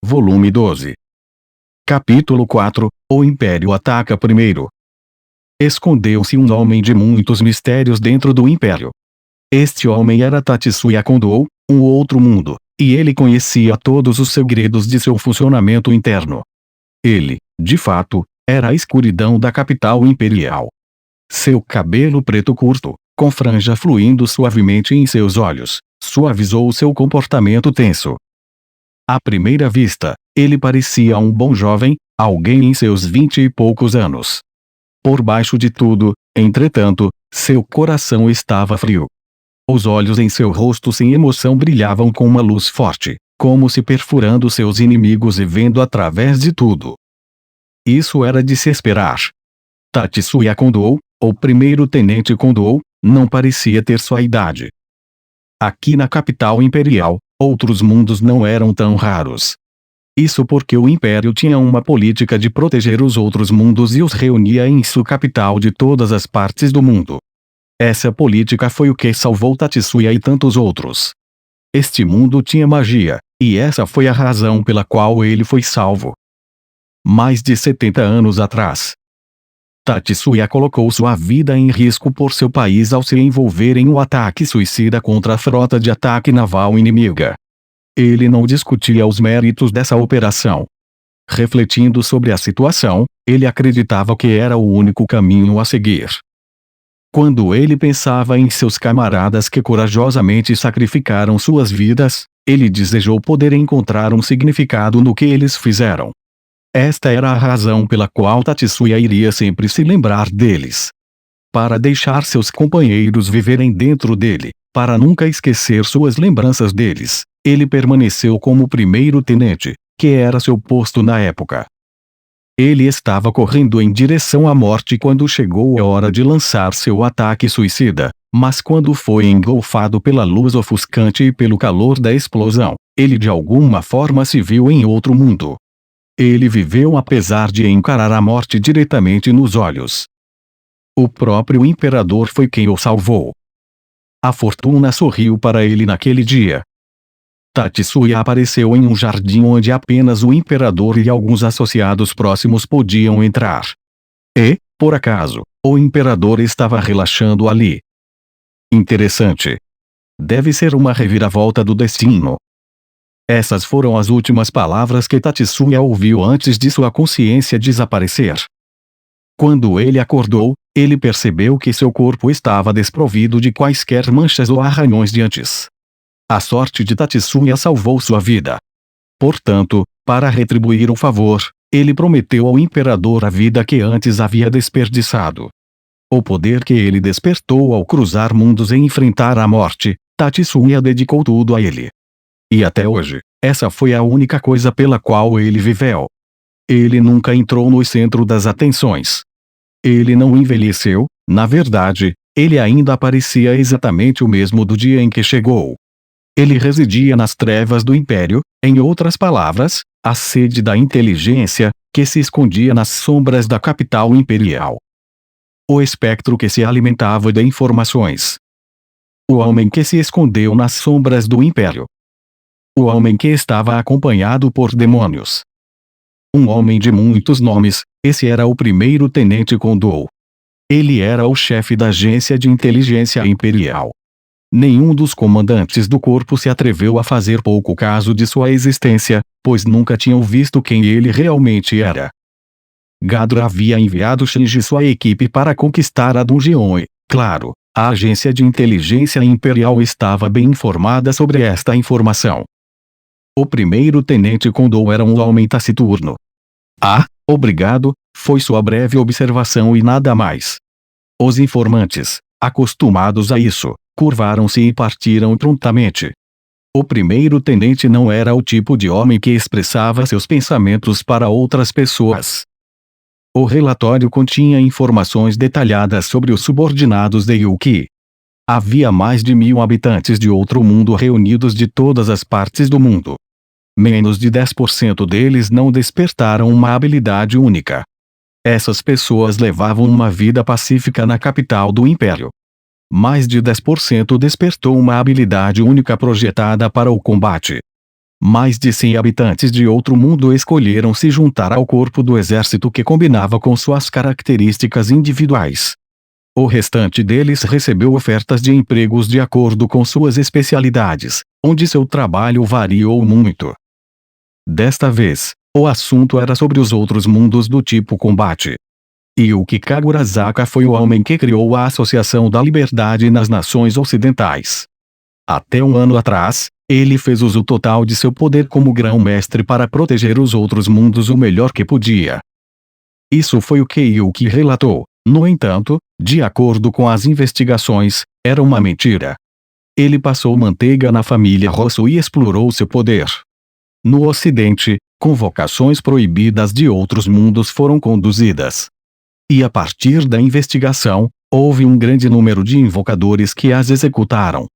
volume 12. Capítulo 4 – O Império ataca primeiro. Escondeu-se um homem de muitos mistérios dentro do Império. Este homem era Tatsuya Kondo, um outro mundo, e ele conhecia todos os segredos de seu funcionamento interno. Ele, de fato, era a escuridão da capital imperial. Seu cabelo preto curto, com franja fluindo suavemente em seus olhos, suavizou seu comportamento tenso. À primeira vista, ele parecia um bom jovem, alguém em seus 20 e poucos anos. Por baixo de tudo, entretanto, seu coração estava frio. Os olhos em seu rosto sem emoção brilhavam com uma luz forte, como se perfurando seus inimigos e vendo através de tudo. Isso era de se esperar. Tatsuya Kondo, o primeiro-tenente Kondo, não parecia ter sua idade. Aqui na capital imperial, outros mundos não eram tão raros. Isso porque o Império tinha uma política de proteger os outros mundos e os reunia em sua capital de todas as partes do mundo. Essa política foi o que salvou Tatsuya e tantos outros. Este mundo tinha magia, e essa foi a razão pela qual ele foi salvo. Mais de 70 anos atrás, Tatsuya colocou sua vida em risco por seu país ao se envolver em um ataque suicida contra a frota de ataque naval inimiga. Ele não discutia os méritos dessa operação. Refletindo sobre a situação, ele acreditava que era o único caminho a seguir. Quando ele pensava em seus camaradas que corajosamente sacrificaram suas vidas, ele desejou poder encontrar um significado no que eles fizeram. Esta era a razão pela qual Tatsuya iria sempre se lembrar deles. Para deixar seus companheiros viverem dentro dele, para nunca esquecer suas lembranças deles, ele permaneceu como primeiro-tenente, que era seu posto na época. Ele estava correndo em direção à morte quando chegou a hora de lançar seu ataque suicida, mas quando foi engolfado pela luz ofuscante e pelo calor da explosão, ele de alguma forma se viu em outro mundo. Ele viveu apesar de encarar a morte diretamente nos olhos. O próprio imperador foi quem o salvou. A fortuna sorriu para ele naquele dia. Tatsuya apareceu em um jardim onde apenas o imperador e alguns associados próximos podiam entrar. E, por acaso, o imperador estava relaxando ali. Interessante. Deve ser uma reviravolta do destino. Essas foram as últimas palavras que Tatsuya ouviu antes de sua consciência desaparecer. Quando ele acordou, ele percebeu que seu corpo estava desprovido de quaisquer manchas ou arranhões de antes. A sorte de Tatsuya salvou sua vida. Portanto, para retribuir o favor, ele prometeu ao imperador a vida que antes havia desperdiçado. O poder que ele despertou ao cruzar mundos e enfrentar a morte, Tatsuya dedicou tudo a ele. E até hoje, essa foi a única coisa pela qual ele viveu. Ele nunca entrou no centro das atenções. Ele não envelheceu, na verdade, ele ainda parecia exatamente o mesmo do dia em que chegou. Ele residia nas trevas do Império, em outras palavras, a sede da inteligência, que se escondia nas sombras da capital imperial. O espectro que se alimentava de informações. O homem que se escondeu nas sombras do Império. O homem que estava acompanhado por demônios. Um homem de muitos nomes, esse era o primeiro-tenente Kondo. Ele era o chefe da agência de inteligência imperial. Nenhum dos comandantes do corpo se atreveu a fazer pouco caso de sua existência, pois nunca tinham visto quem ele realmente era. Gadra havia enviado Shinji e sua equipe para conquistar a Dungeon e, claro, a agência de inteligência imperial estava bem informada sobre esta informação. O primeiro-tenente Kondo era um homem taciturno. Ah, obrigado, foi sua breve observação e nada mais. Os informantes, acostumados a isso, curvaram-se e partiram prontamente. O primeiro-tenente não era o tipo de homem que expressava seus pensamentos para outras pessoas. O relatório continha informações detalhadas sobre os subordinados de Yuki. Havia mais de 1000 habitantes de outro mundo reunidos de todas as partes do mundo. Menos de 10% deles não despertaram uma habilidade única. Essas pessoas levavam uma vida pacífica na capital do Império. Mais de 10% despertou uma habilidade única projetada para o combate. Mais de 100 habitantes de outro mundo escolheram se juntar ao corpo do exército que combinava com suas características individuais. O restante deles recebeu ofertas de empregos de acordo com suas especialidades, onde seu trabalho variou muito. Desta vez, o assunto era sobre os outros mundos do tipo combate. Yuki Kagurazaka foi o homem que criou a Associação da Liberdade nas Nações Ocidentais. Até um ano atrás, ele fez uso total de seu poder como grão-mestre para proteger os outros mundos o melhor que podia. Isso foi o que Yuki relatou. No entanto, de acordo com as investigações, era uma mentira. Ele passou manteiga na família Rosso e explorou seu poder. No Ocidente, convocações proibidas de outros mundos foram conduzidas. E a partir da investigação, houve um grande número de invocadores que as executaram.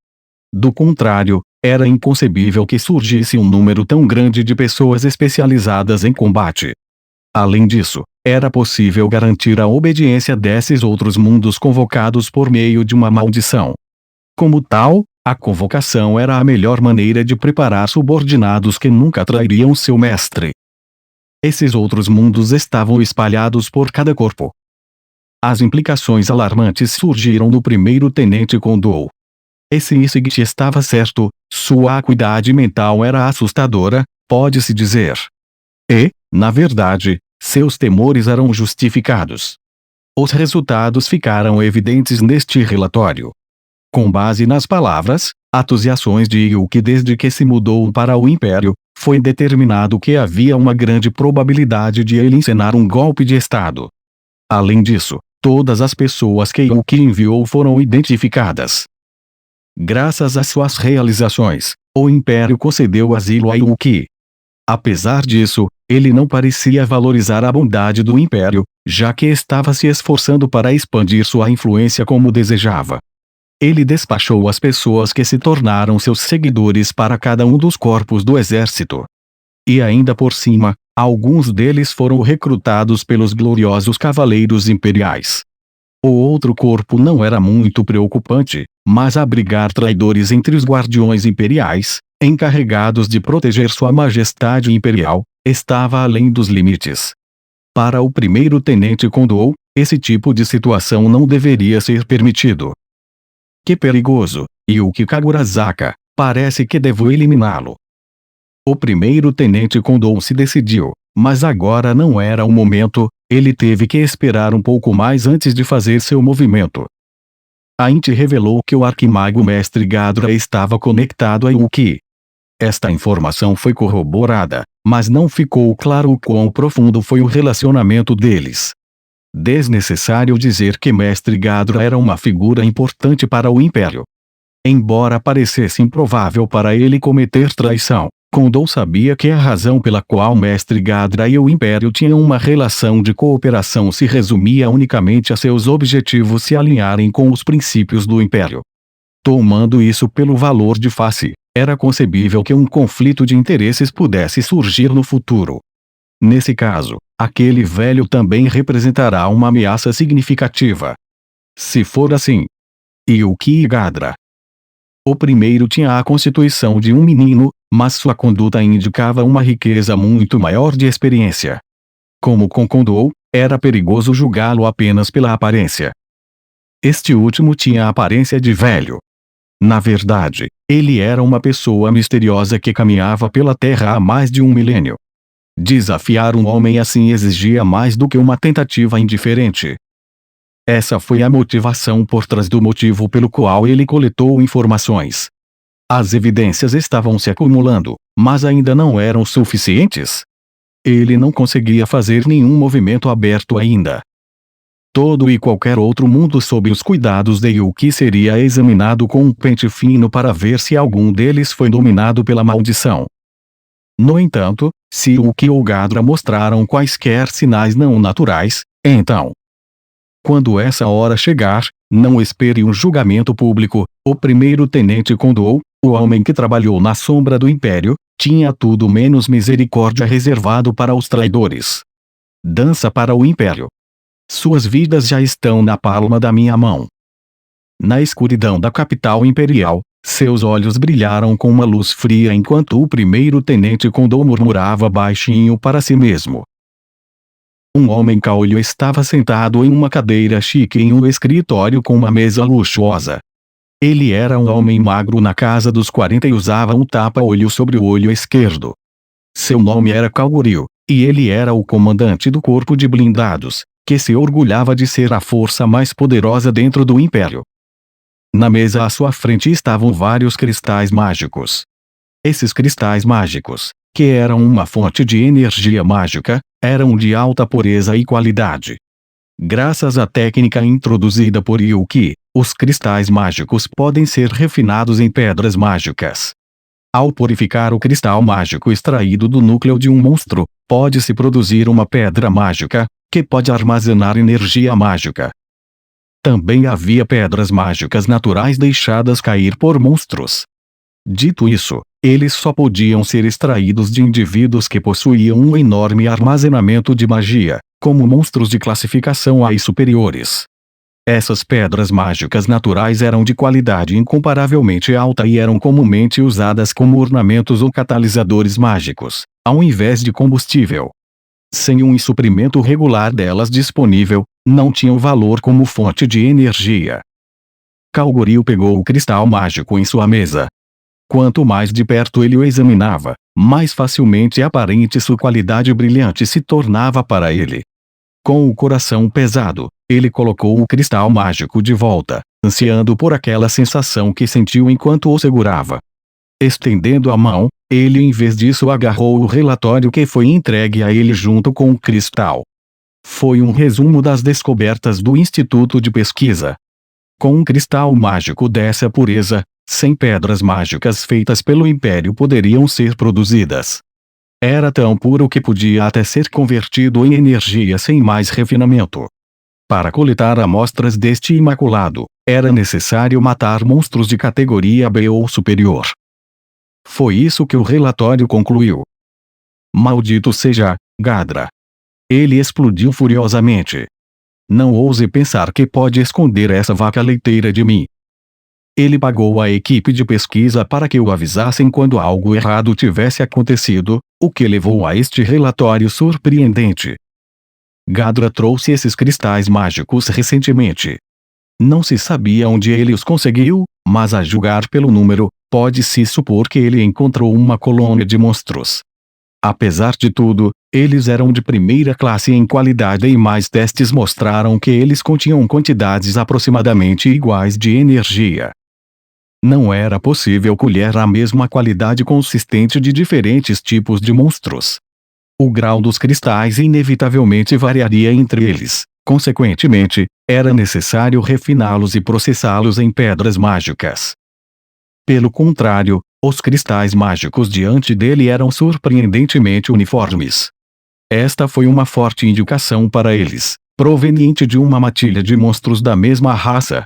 Do contrário, era inconcebível que surgisse um número tão grande de pessoas especializadas em combate. Além disso, era possível garantir a obediência desses outros mundos convocados por meio de uma maldição. Como tal, a convocação era a melhor maneira de preparar subordinados que nunca trairiam seu mestre. Esses outros mundos estavam espalhados por cada corpo. As implicações alarmantes surgiram no primeiro tenente Kondou. Esse Isigt estava certo, sua acuidade mental era assustadora, pode-se dizer. E, na verdade, seus temores eram justificados. Os resultados ficaram evidentes neste relatório. Com base nas palavras, atos e ações de Yuki desde que se mudou para o Império, foi determinado que havia uma grande probabilidade de ele encenar um golpe de Estado. Além disso, todas as pessoas que Yuki enviou foram identificadas. Graças às suas realizações, o Império concedeu asilo a Yuki. Apesar disso, ele não parecia valorizar a bondade do Império, já que estava se esforçando para expandir sua influência como desejava. Ele despachou as pessoas que se tornaram seus seguidores para cada um dos corpos do exército. E ainda por cima, alguns deles foram recrutados pelos gloriosos cavaleiros imperiais. O outro corpo não era muito preocupante, mas abrigar traidores entre os guardiões imperiais, encarregados de proteger Sua Majestade Imperial, estava além dos limites. Para o primeiro tenente Kondou, esse tipo de situação não deveria ser permitido. Que perigoso, Yuki Kagurazaka, parece que devo eliminá-lo. O primeiro tenente Kondou se decidiu, mas agora não era o momento, ele teve que esperar um pouco mais antes de fazer seu movimento. A Inti revelou que o arquimago mestre Gadra estava conectado a Yuki. Esta informação foi corroborada, mas não ficou claro o quão profundo foi o relacionamento deles. Desnecessário dizer que mestre Gadra era uma figura importante para o Império. Embora parecesse improvável para ele cometer traição, Kondou sabia que a razão pela qual mestre Gadra e o Império tinham uma relação de cooperação se resumia unicamente a seus objetivos se alinharem com os princípios do Império. Tomando isso pelo valor de face, era concebível que um conflito de interesses pudesse surgir no futuro. Nesse caso, aquele velho também representará uma ameaça significativa. Se for assim, Yuki Gadra. O primeiro tinha a constituição de um menino, mas sua conduta indicava uma riqueza muito maior de experiência. Como com Kondou, era perigoso julgá-lo apenas pela aparência. Este último tinha a aparência de velho. Na verdade, ele era uma pessoa misteriosa que caminhava pela Terra há mais de um milênio. Desafiar um homem assim exigia mais do que uma tentativa indiferente. Essa foi a motivação por trás do motivo pelo qual ele coletou informações. As evidências estavam se acumulando, mas ainda não eram suficientes. Ele não conseguia fazer nenhum movimento aberto ainda. Todo e qualquer outro mundo sob os cuidados de Yuki seria examinado com um pente fino para ver se algum deles foi dominado pela maldição. No entanto, se Yuki ou Gadra mostraram quaisquer sinais não naturais, então, quando essa hora chegar, não espere um julgamento público. O primeiro tenente Kondou, o homem que trabalhou na sombra do Império, tinha tudo menos misericórdia reservado para os traidores. Dança para o Império. Suas vidas já estão na palma da minha mão. Na escuridão da capital imperial, Seus olhos brilharam com uma luz fria enquanto o primeiro tenente Condor murmurava baixinho para si mesmo. Um homem caolho estava sentado em uma cadeira chique em um escritório com uma mesa luxuosa. Ele era um homem magro na casa dos 40 e usava um tapa-olho sobre o olho esquerdo. Seu nome era Calgoril, e ele era o comandante do corpo de blindados, que se orgulhava de ser a força mais poderosa dentro do Império. Na mesa à sua frente estavam vários cristais mágicos. Esses cristais mágicos, que eram uma fonte de energia mágica, eram de alta pureza e qualidade. Graças à técnica introduzida por Yuki, os cristais mágicos podem ser refinados em pedras mágicas. Ao purificar o cristal mágico extraído do núcleo de um monstro, pode-se produzir uma pedra mágica, que pode armazenar energia mágica. Também havia pedras mágicas naturais deixadas cair por monstros. Dito isso, eles só podiam ser extraídos de indivíduos que possuíam um enorme armazenamento de magia, como monstros de classificação A e superiores. Essas pedras mágicas naturais eram de qualidade incomparavelmente alta e eram comumente usadas como ornamentos ou catalisadores mágicos, ao invés de combustível. Sem um suprimento regular delas disponível, não tinham valor como fonte de energia. Calgoril pegou o cristal mágico em sua mesa. Quanto mais de perto ele o examinava, mais facilmente aparente sua qualidade brilhante se tornava para ele. Com o coração pesado, ele colocou o cristal mágico de volta, ansiando por aquela sensação que sentiu enquanto o segurava. Estendendo a mão, ele em vez disso agarrou o relatório que foi entregue a ele junto com o cristal. Foi um resumo das descobertas do Instituto de Pesquisa. Com um cristal mágico dessa pureza, 100 pedras mágicas feitas pelo Império poderiam ser produzidas. Era tão puro que podia até ser convertido em energia sem mais refinamento. Para coletar amostras deste imaculado, era necessário matar monstros de categoria B ou superior. Foi isso que o relatório concluiu. Maldito seja, Gadra! Ele explodiu furiosamente. Não ouse pensar que pode esconder essa vaca leiteira de mim. Ele pagou a equipe de pesquisa para que o avisassem quando algo errado tivesse acontecido, o que levou a este relatório surpreendente. Gadra trouxe esses cristais mágicos recentemente. Não se sabia onde ele os conseguiu, mas a julgar pelo número, pode-se supor que ele encontrou uma colônia de monstros. Apesar de tudo, eles eram de primeira classe em qualidade e mais testes mostraram que eles continham quantidades aproximadamente iguais de energia. Não era possível colher a mesma qualidade consistente de diferentes tipos de monstros. O grau dos cristais inevitavelmente variaria entre eles. Consequentemente, era necessário refiná-los e processá-los em pedras mágicas. Pelo contrário, os cristais mágicos diante dele eram surpreendentemente uniformes. Esta foi uma forte indicação para eles, proveniente de uma matilha de monstros da mesma raça.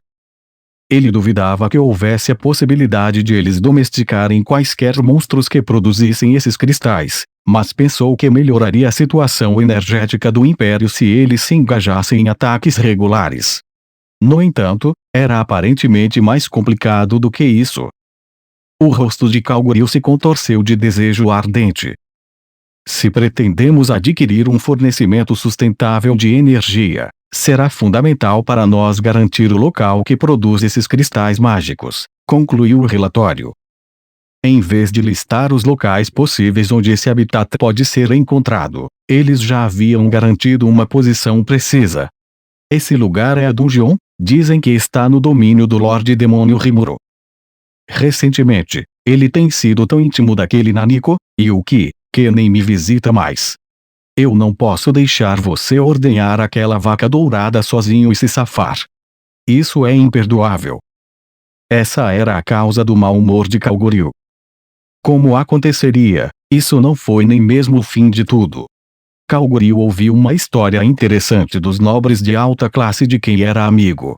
Ele duvidava que houvesse a possibilidade de eles domesticarem quaisquer monstros que produzissem esses cristais, mas pensou que melhoraria a situação energética do Império se eles se engajassem em ataques regulares. No entanto, era aparentemente mais complicado do que isso. O rosto de Calgoril se contorceu de desejo ardente. Se pretendemos adquirir um fornecimento sustentável de energia, será fundamental para nós garantir o local que produz esses cristais mágicos, concluiu o relatório. Em vez de listar os locais possíveis onde esse habitat pode ser encontrado, eles já haviam garantido uma posição precisa. Esse lugar é a Dungeon, dizem que está no domínio do Lorde Demônio Rimuro. Recentemente, ele tem sido tão íntimo daquele Naniko, Yuki, que nem me visita mais. Eu não posso deixar você ordenhar aquela vaca dourada sozinho e se safar. Isso é imperdoável. Essa era a causa do mau humor de Calgoril. Como aconteceria, isso não foi nem mesmo o fim de tudo. Calgoril ouviu uma história interessante dos nobres de alta classe de quem era amigo.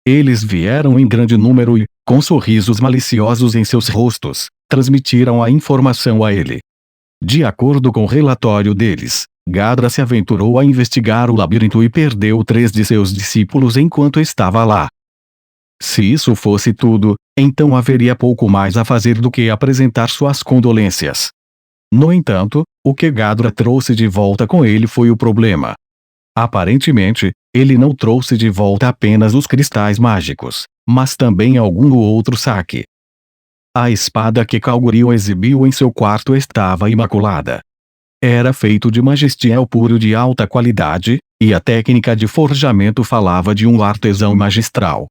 Eles vieram em grande número e, com sorrisos maliciosos em seus rostos, transmitiram a informação a ele. De acordo com o relatório deles, Gadra se aventurou a investigar o labirinto e perdeu 3 de seus discípulos enquanto estava lá. Se isso fosse tudo, Então haveria pouco mais a fazer do que apresentar suas condolências. No entanto, o que Gadra trouxe de volta com ele foi o problema. Aparentemente, ele não trouxe de volta apenas os cristais mágicos, mas também algum outro saque. A espada que Kalguril exibiu em seu quarto estava imaculada. Era feito de magistiel puro de alta qualidade, e a técnica de forjamento falava de um artesão magistral.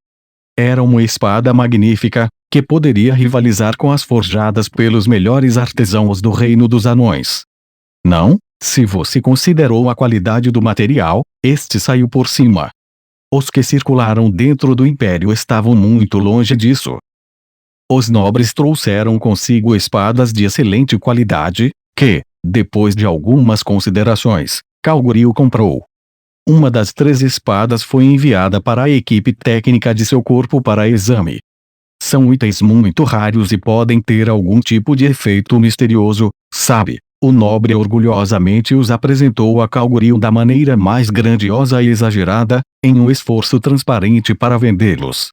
Era uma espada magnífica, que poderia rivalizar com as forjadas pelos melhores artesãos do reino dos anões. Não, se você considerou a qualidade do material, este saiu por cima. Os que circularam dentro do império estavam muito longe disso. Os nobres trouxeram consigo espadas de excelente qualidade, que, depois de algumas considerações, Kalguril comprou. Uma das 3 espadas foi enviada para a equipe técnica de seu corpo para exame. São itens muito raros e podem ter algum tipo de efeito misterioso, sabe? O nobre orgulhosamente os apresentou a Kalguril da maneira mais grandiosa e exagerada, em um esforço transparente para vendê-los.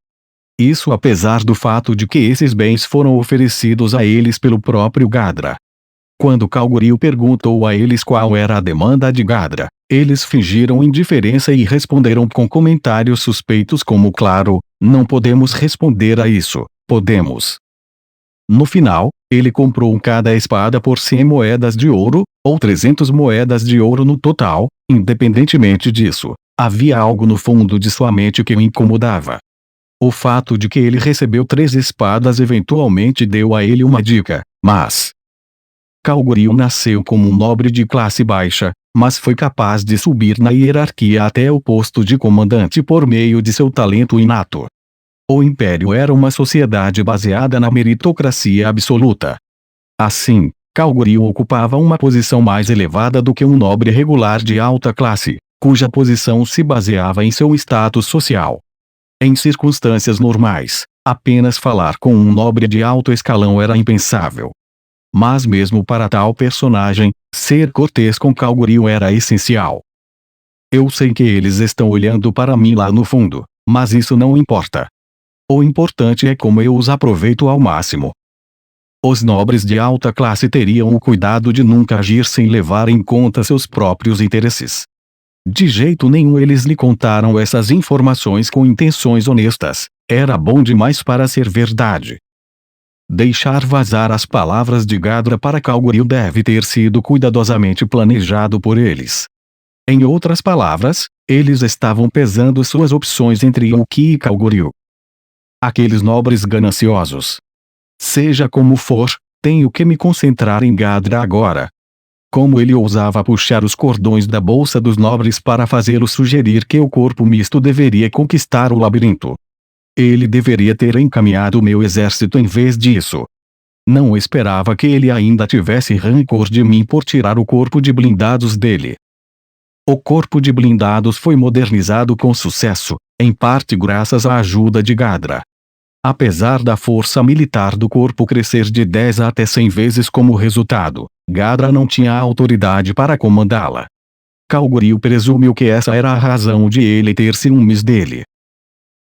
Isso apesar do fato de que esses bens foram oferecidos a eles pelo próprio Gadra. Quando Kalguril perguntou a eles qual era a demanda de Gadra, eles fingiram indiferença e responderam com comentários suspeitos como claro, não podemos responder a isso, podemos. No final, ele comprou cada espada por 100 moedas de ouro, ou 300 moedas de ouro no total. Independentemente disso, havia algo no fundo de sua mente que o incomodava. O fato de que ele recebeu 3 espadas eventualmente deu a ele uma dica, mas Kalguril nasceu como um nobre de classe baixa, mas foi capaz de subir na hierarquia até o posto de comandante por meio de seu talento inato. O império era uma sociedade baseada na meritocracia absoluta. Assim, Kalguril ocupava uma posição mais elevada do que um nobre regular de alta classe, cuja posição se baseava em seu status social. Em circunstâncias normais, apenas falar com um nobre de alto escalão era impensável. Mas mesmo para tal personagem, ser cortês com Kalguril era essencial. Eu sei que eles estão olhando para mim lá no fundo, mas isso não importa. O importante é como eu os aproveito ao máximo. Os nobres de alta classe teriam o cuidado de nunca agir sem levar em conta seus próprios interesses. De jeito nenhum eles lhe contaram essas informações com intenções honestas, era bom demais para ser verdade. Deixar vazar as palavras de Gadra para Kalguril deve ter sido cuidadosamente planejado por eles. Em outras palavras, eles estavam pesando suas opções entre Yuki e Kalguril. Aqueles nobres gananciosos. Seja como for, tenho que me concentrar em Gadra agora. Como ele ousava puxar os cordões da bolsa dos nobres para fazê-los sugerir que o corpo misto deveria conquistar o labirinto. Ele deveria ter encaminhado meu exército em vez disso. Não esperava que ele ainda tivesse rancor de mim por tirar o corpo de blindados dele. O corpo de blindados foi modernizado com sucesso, em parte graças à ajuda de Gadra. Apesar da força militar do corpo crescer de 10 até 100 vezes como resultado, Gadra não tinha autoridade para comandá-la. Kalguril presumiu que essa era a razão de ele ter ciúmes dele.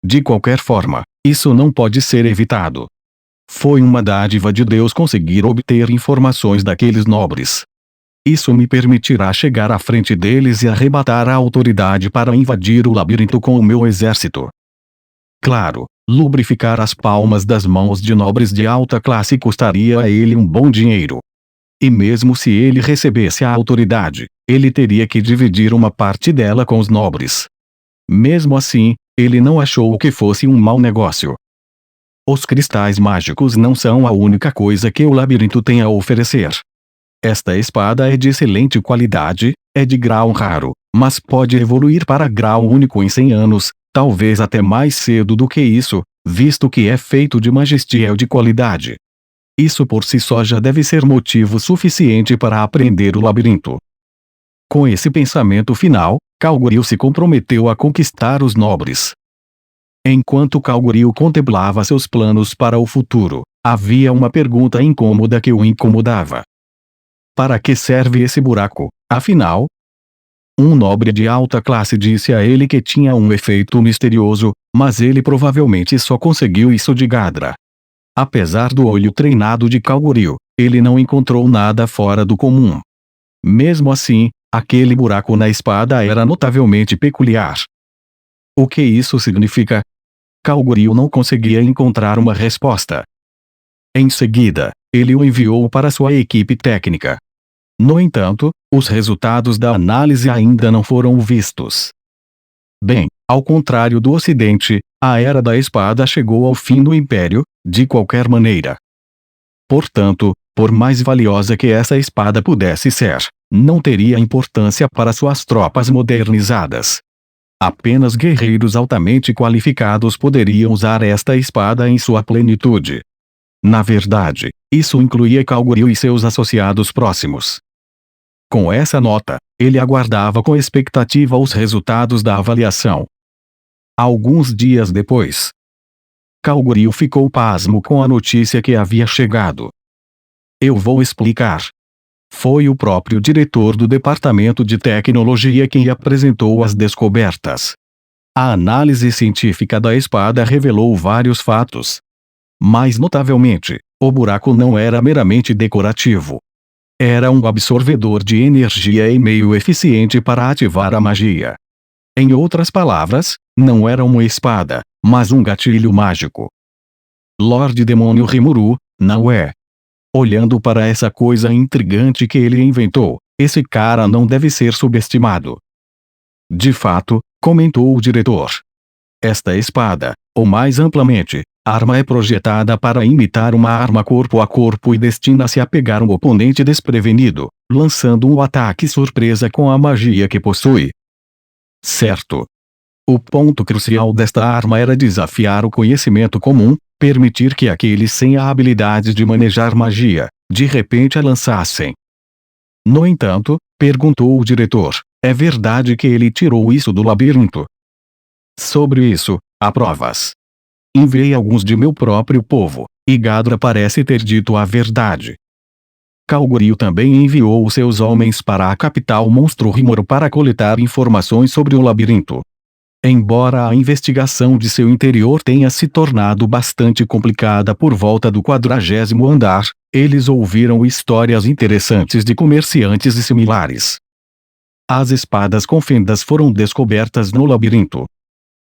De qualquer forma, isso não pode ser evitado. Foi uma dádiva de Deus conseguir obter informações daqueles nobres. Isso me permitirá chegar à frente deles e arrebatar a autoridade para invadir o labirinto com o meu exército. Claro, lubrificar as palmas das mãos de nobres de alta classe custaria a ele um bom dinheiro. E mesmo se ele recebesse a autoridade, ele teria que dividir uma parte dela com os nobres. Mesmo assim, ele não achou que fosse um mau negócio. Os cristais mágicos não são a única coisa que o labirinto tem a oferecer. Esta espada é de excelente qualidade, é de grau raro, mas pode evoluir para grau único em 100 anos, talvez até mais cedo do que isso, visto que é feito de magistiel de qualidade. Isso por si só já deve ser motivo suficiente para aprender o labirinto. Com esse pensamento final, Kalguril se comprometeu a conquistar os nobres. Enquanto Kalguril contemplava seus planos para o futuro, havia uma pergunta incômoda que o incomodava. Para que serve esse buraco, afinal? Um nobre de alta classe disse a ele que tinha um efeito misterioso, mas ele provavelmente só conseguiu isso de Gadra. Apesar do olho treinado de Kaguryu, ele não encontrou nada fora do comum. Mesmo assim, aquele buraco na espada era notavelmente peculiar. O que isso significa? Kaguryu não conseguia encontrar uma resposta. Em seguida, ele o enviou para sua equipe técnica. No entanto, os resultados da análise ainda não foram vistos. Bem, ao contrário do Ocidente, a Era da Espada chegou ao fim do Império, de qualquer maneira. Portanto, por mais valiosa que essa espada pudesse ser, não teria importância para suas tropas modernizadas. Apenas guerreiros altamente qualificados poderiam usar esta espada em sua plenitude. Na verdade, isso incluía Kaguryu e seus associados próximos. Com essa nota, ele aguardava com expectativa os resultados da avaliação. Alguns dias depois, Kaguryu ficou pasmo com a notícia que havia chegado. Eu vou explicar. Foi o próprio diretor do Departamento de Tecnologia quem apresentou as descobertas. A análise científica da espada revelou vários fatos. Mais notavelmente, o buraco não era meramente decorativo. Era um absorvedor de energia e meio eficiente para ativar a magia. Em outras palavras, não era uma espada, mas um gatilho mágico. Lorde Demônio Rimuru, não é? Olhando para essa coisa intrigante que ele inventou, esse cara não deve ser subestimado. De fato, comentou o diretor. Esta espada, ou mais amplamente, arma é projetada para imitar uma arma corpo a corpo e destina-se a pegar um oponente desprevenido, lançando um ataque surpresa com a magia que possui. Certo. O ponto crucial desta arma era desafiar o conhecimento comum, permitir que aqueles sem a habilidade de manejar magia, de repente a lançassem. No entanto, perguntou o diretor, é verdade que ele tirou isso do labirinto? Sobre isso, há provas. Enviei alguns de meu próprio povo, e Gadra parece ter dito a verdade. Kaguryu também enviou seus homens para a capital monstro Rimuru para coletar informações sobre o labirinto. Embora a investigação de seu interior tenha se tornado bastante complicada por volta do 40º andar, eles ouviram histórias interessantes de comerciantes e similares. As espadas com fendas foram descobertas no labirinto.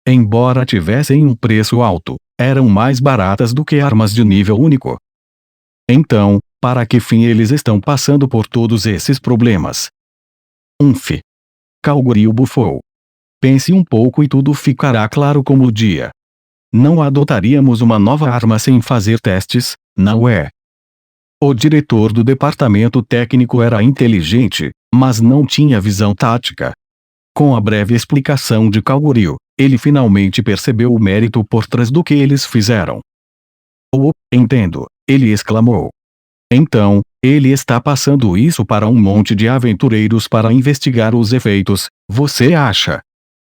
Embora tivessem um preço alto, eram mais baratas do que armas de nível único. Então, para que fim eles estão passando por todos esses problemas? Kaguryu bufou. Pense um pouco e tudo ficará claro como o dia. Não adotaríamos uma nova arma sem fazer testes, não é? O diretor do departamento técnico era inteligente, mas não tinha visão tática. Com a breve explicação de Kaguryu, ele finalmente percebeu o mérito por trás do que eles fizeram. Oh, entendo, ele exclamou. Então, ele está passando isso para um monte de aventureiros para investigar os efeitos, você acha?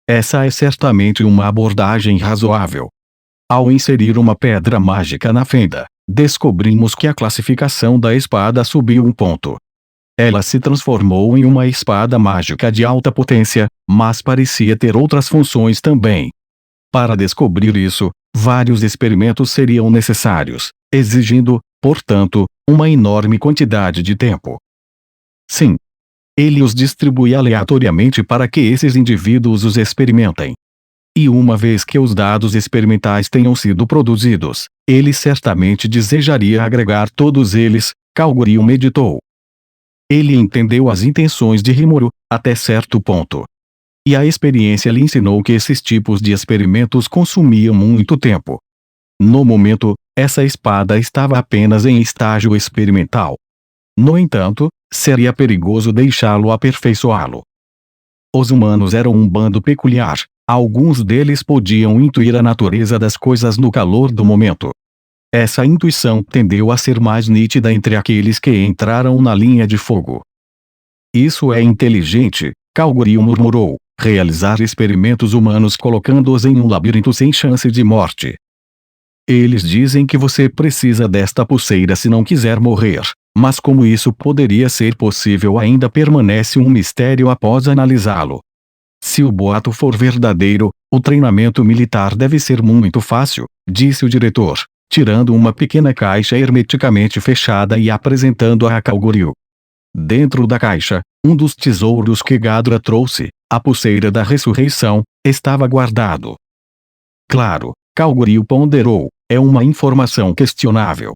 Essa é certamente uma abordagem razoável. Ao inserir uma pedra mágica na fenda, descobrimos que a classificação da espada subiu um ponto. Ela se transformou em uma espada mágica de alta potência, mas parecia ter outras funções também. Para descobrir isso, vários experimentos seriam necessários, exigindo, portanto, uma enorme quantidade de tempo. Sim. Ele os distribui aleatoriamente para que esses indivíduos os experimentem. E uma vez que os dados experimentais tenham sido produzidos, ele certamente desejaria agregar todos eles, Kaguryu meditou. Ele entendeu as intenções de Rimuru, até certo ponto. E a experiência lhe ensinou que esses tipos de experimentos consumiam muito tempo. No momento, essa espada estava apenas em estágio experimental. No entanto, seria perigoso deixá-lo aperfeiçoá-lo. Os humanos eram um bando peculiar, alguns deles podiam intuir a natureza das coisas no calor do momento. Essa intuição tendeu a ser mais nítida entre aqueles que entraram na linha de fogo. Isso é inteligente, Kaguryu murmurou, realizar experimentos humanos colocando-os em um labirinto sem chance de morte. Eles dizem que você precisa desta pulseira se não quiser morrer, mas como isso poderia ser possível ainda permanece um mistério após analisá-lo. Se o boato for verdadeiro, o treinamento militar deve ser muito fácil, disse o diretor. tirando uma pequena caixa hermeticamente fechada e apresentando-a a Kalgoryu. Dentro da caixa, um dos tesouros que Ghadra trouxe, a pulseira da ressurreição, estava guardado. Claro, Kalgoryu ponderou, é uma informação questionável.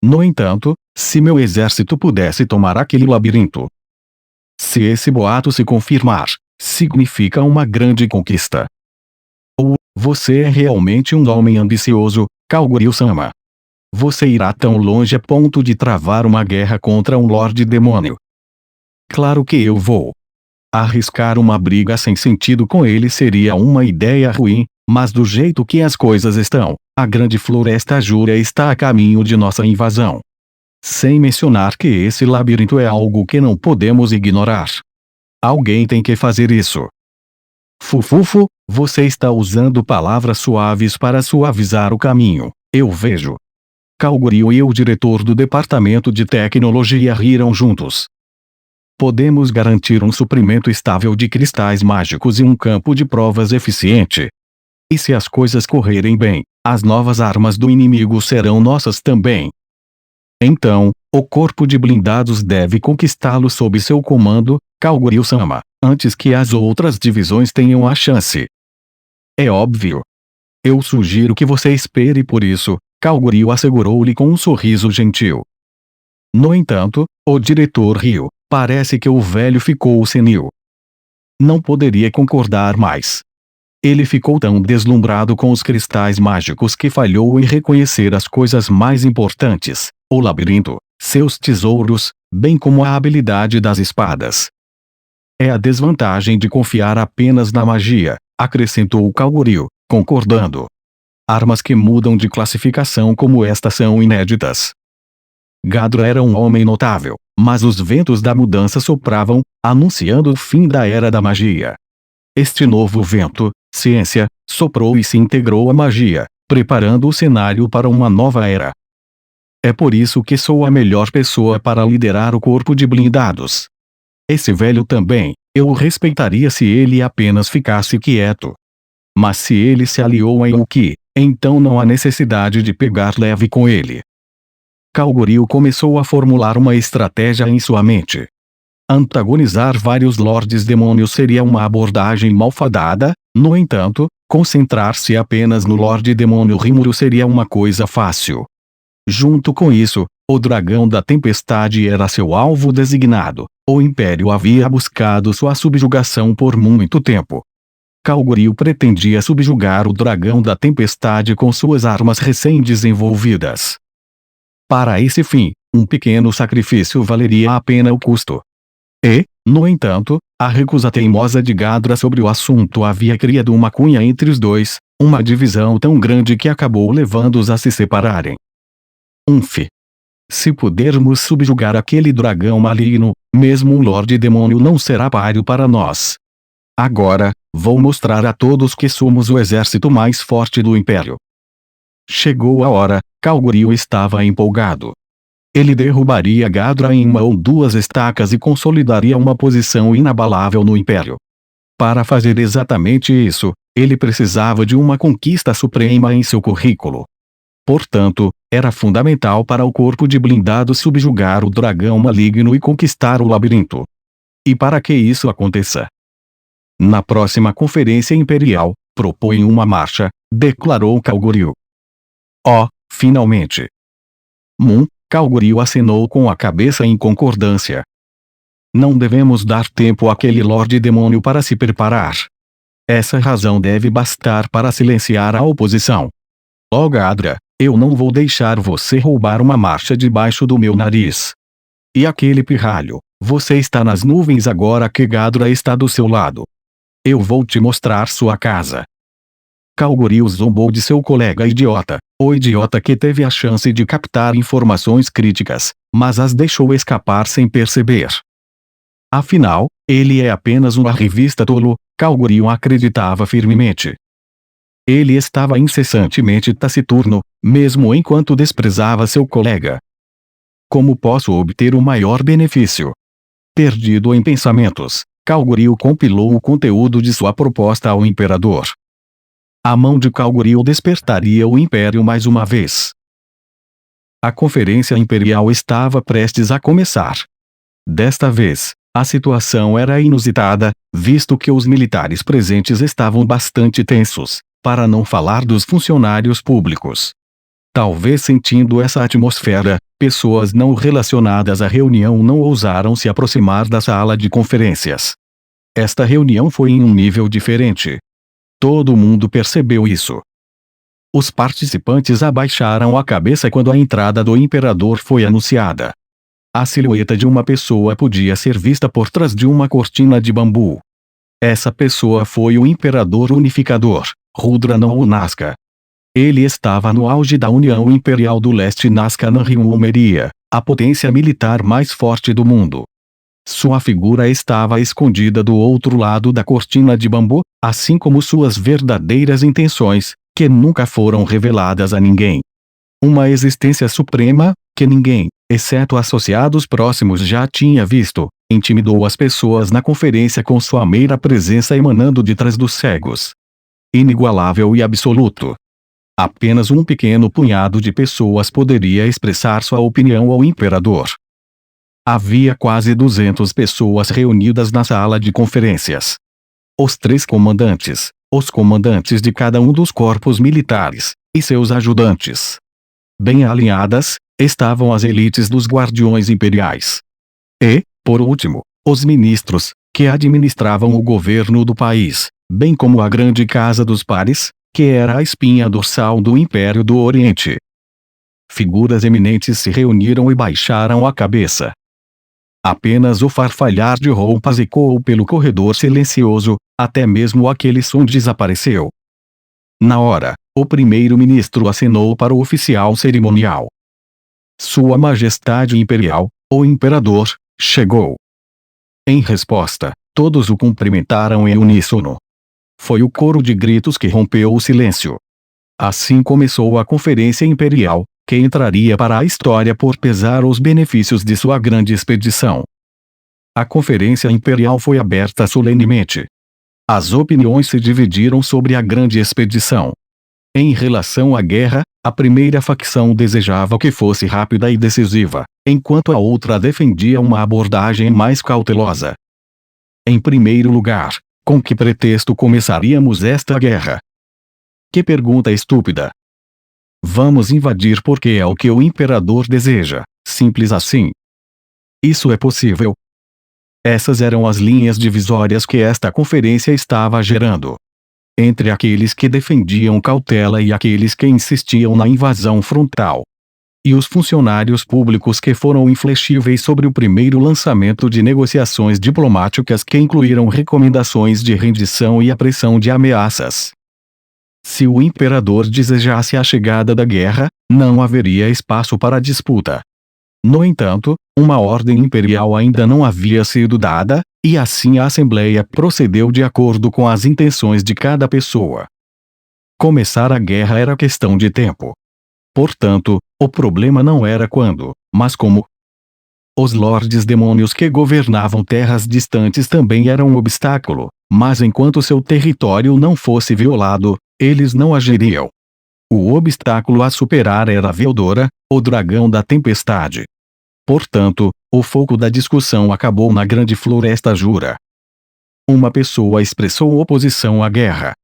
No entanto, se meu exército pudesse tomar aquele labirinto. Se esse boato se confirmar, significa uma grande conquista. Ou, você é realmente um homem ambicioso, Kalgoryu-sama. Você irá tão longe a ponto de travar uma guerra contra um Lorde Demônio. Claro que eu vou. Arriscar uma briga sem sentido com ele seria uma ideia ruim, mas do jeito que as coisas estão, a grande floresta Júria está a caminho de nossa invasão. Sem mencionar que esse labirinto é algo que não podemos ignorar. Alguém tem que fazer isso. Fufufo, você está usando palavras suaves para suavizar o caminho, eu vejo. Kalgoryu e o diretor do departamento de tecnologia riram juntos. Podemos garantir um suprimento estável de cristais mágicos e um campo de provas eficiente. E se as coisas correrem bem, as novas armas do inimigo serão nossas também. Então, o corpo de blindados deve conquistá-lo sob seu comando, Kalgoryu-sama, antes que as outras divisões tenham a chance. É óbvio. Eu sugiro que você espere por isso, Kalgoryu assegurou-lhe com um sorriso gentil. No entanto, o diretor riu. Parece que o velho ficou senil. Não poderia concordar mais. Ele ficou tão deslumbrado com os cristais mágicos que falhou em reconhecer as coisas mais importantes, o labirinto, seus tesouros, bem como a habilidade das espadas. É a desvantagem de confiar apenas na magia, acrescentou Kalgoryu, concordando. Armas que mudam de classificação como esta são inéditas. Ghadra era um homem notável, mas os ventos da mudança sopravam, anunciando o fim da era da magia. Este novo vento, ciência, soprou e se integrou à magia, preparando o cenário para uma nova era. É por isso que sou a melhor pessoa para liderar o corpo de blindados. Esse velho também, eu o respeitaria se ele apenas ficasse quieto. Mas se ele se aliou a Yuki, então não há necessidade de pegar leve com ele. Kalgoryu começou a formular uma estratégia em sua mente. Antagonizar vários lordes demônios seria uma abordagem malfadada, no entanto, concentrar-se apenas no Lorde Demônio Rimuru seria uma coisa fácil. Junto com isso, o dragão da tempestade era seu alvo designado. O Império havia buscado sua subjugação por muito tempo. Kalgoryu pretendia subjugar o dragão da tempestade com suas armas recém-desenvolvidas. Para esse fim, um pequeno sacrifício valeria a pena o custo. E, no entanto, a recusa teimosa de Ghadra sobre o assunto havia criado uma cunha entre os dois, uma divisão tão grande que acabou levando-os a se separarem. Se pudermos subjugar aquele dragão maligno, mesmo um Lorde Demônio não será páreo para nós. Agora, vou mostrar a todos que somos o exército mais forte do Império. Chegou a hora, Kalgoryu estava empolgado. Ele derrubaria Ghadra em uma ou duas estacas e consolidaria uma posição inabalável no Império. Para fazer exatamente isso, ele precisava de uma conquista suprema em seu currículo. Portanto, era fundamental para o corpo de blindados subjugar o dragão maligno e conquistar o labirinto. E para que isso aconteça? Na próxima Conferência Imperial, proponho uma marcha, declarou Kalgoryu. Oh, finalmente! Kalgoryu acenou com a cabeça em concordância. Não devemos dar tempo àquele Lorde Demônio para se preparar. Essa razão deve bastar para silenciar a oposição. Oh Ghadra, eu não vou deixar você roubar uma marcha debaixo do meu nariz. E aquele pirralho, você está nas nuvens agora que Ghadra está do seu lado. Eu vou te mostrar sua casa. Kalgoryu zombou de seu colega idiota, o idiota que teve a chance de captar informações críticas, mas as deixou escapar sem perceber. Afinal, ele é apenas uma revista tolo, Kalgoryu acreditava firmemente. Ele estava incessantemente taciturno, mesmo enquanto desprezava seu colega. Como posso obter o maior benefício? Perdido em pensamentos, Kalgoryu compilou o conteúdo de sua proposta ao imperador. A mão de Kalgoryu despertaria o Império mais uma vez. A Conferência Imperial estava prestes a começar. Desta vez, a situação era inusitada, visto que os militares presentes estavam bastante tensos, para não falar dos funcionários públicos. Talvez sentindo essa atmosfera, pessoas não relacionadas à reunião não ousaram se aproximar da sala de conferências. Esta reunião foi em um nível diferente. Todo mundo percebeu isso. Os participantes abaixaram a cabeça quando a entrada do imperador foi anunciada. A silhueta de uma pessoa podia ser vista por trás de uma cortina de bambu. Essa pessoa foi o imperador unificador, Rudra não Nazca. Ele estava no auge da União Imperial do Leste Nazca Nanrium-Umeria, a potência militar mais forte do mundo. Sua figura estava escondida do outro lado da cortina de bambu, assim como suas verdadeiras intenções, que nunca foram reveladas a ninguém. Uma existência suprema, que ninguém, exceto associados próximos, já tinha visto, intimidou as pessoas na conferência com sua meira presença emanando de trás dos cegos. Inigualável e absoluto. Apenas um pequeno punhado de pessoas poderia expressar sua opinião ao imperador. Havia quase 200 pessoas reunidas na sala de conferências. Os 3 comandantes, os comandantes de cada um dos corpos militares, e seus ajudantes. Bem alinhadas, estavam as elites dos guardiões imperiais. E, por último, os ministros, que administravam o governo do país, bem como a grande casa dos pares, que era a espinha dorsal do Império do Oriente. Figuras eminentes se reuniram e baixaram a cabeça. Apenas o farfalhar de roupas ecoou pelo corredor silencioso, até mesmo aquele som desapareceu. Na hora, o primeiro-ministro acenou para o oficial cerimonial. Sua Majestade Imperial, o Imperador, chegou. Em resposta, todos o cumprimentaram em uníssono. Foi o coro de gritos que rompeu o silêncio. Assim começou a Conferência Imperial, que entraria para a história por pesar os benefícios de sua grande expedição. A Conferência Imperial foi aberta solenemente. As opiniões se dividiram sobre a grande expedição. Em relação à guerra, a primeira facção desejava que fosse rápida e decisiva, enquanto a outra defendia uma abordagem mais cautelosa. Em primeiro lugar, com que pretexto começaríamos esta guerra? Que pergunta estúpida! Vamos invadir porque é o que o imperador deseja, simples assim. Isso é possível? Essas eram as linhas divisórias que esta conferência estava gerando. Entre aqueles que defendiam cautela e aqueles que insistiam na invasão frontal. E os funcionários públicos que foram inflexíveis sobre o primeiro lançamento de negociações diplomáticas que incluíram recomendações de rendição e a pressão de ameaças. Se o imperador desejasse a chegada da guerra, não haveria espaço para disputa. No entanto, uma ordem imperial ainda não havia sido dada, e assim a Assembleia procedeu de acordo com as intenções de cada pessoa. Começar a guerra era questão de tempo. Portanto, o problema não era quando, mas como. Os lordes demônios que governavam terras distantes também eram um obstáculo, mas enquanto seu território não fosse violado, eles não agiriam. O obstáculo a superar era Veldora, o dragão da tempestade. Portanto, o foco da discussão acabou na grande floresta Jura. Uma pessoa expressou oposição à guerra.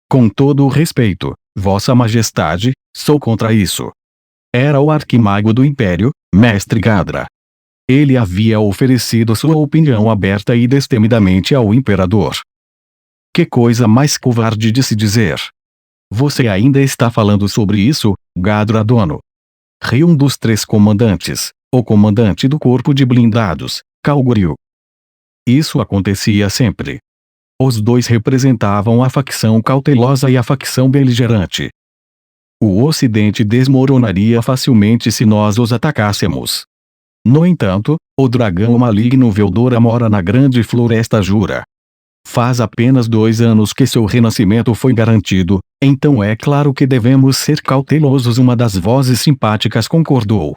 Com todo o respeito, Vossa Majestade, sou contra isso. Era o arquimago do Império, Mestre Gadra. Ele havia oferecido sua opinião aberta e destemidamente ao imperador. Que coisa mais covarde de se dizer! Você ainda está falando sobre isso, Gadra dono? Riu um dos 3 comandantes, o comandante do corpo de blindados, Calguril. Isso acontecia sempre. Os 2 representavam a facção cautelosa e a facção beligerante. O Ocidente desmoronaria facilmente se nós os atacássemos. No entanto, o dragão maligno Veldora mora na grande floresta Jura. Faz apenas 2 anos que seu renascimento foi garantido, então é claro que devemos ser cautelosos. Uma das vozes simpáticas concordou.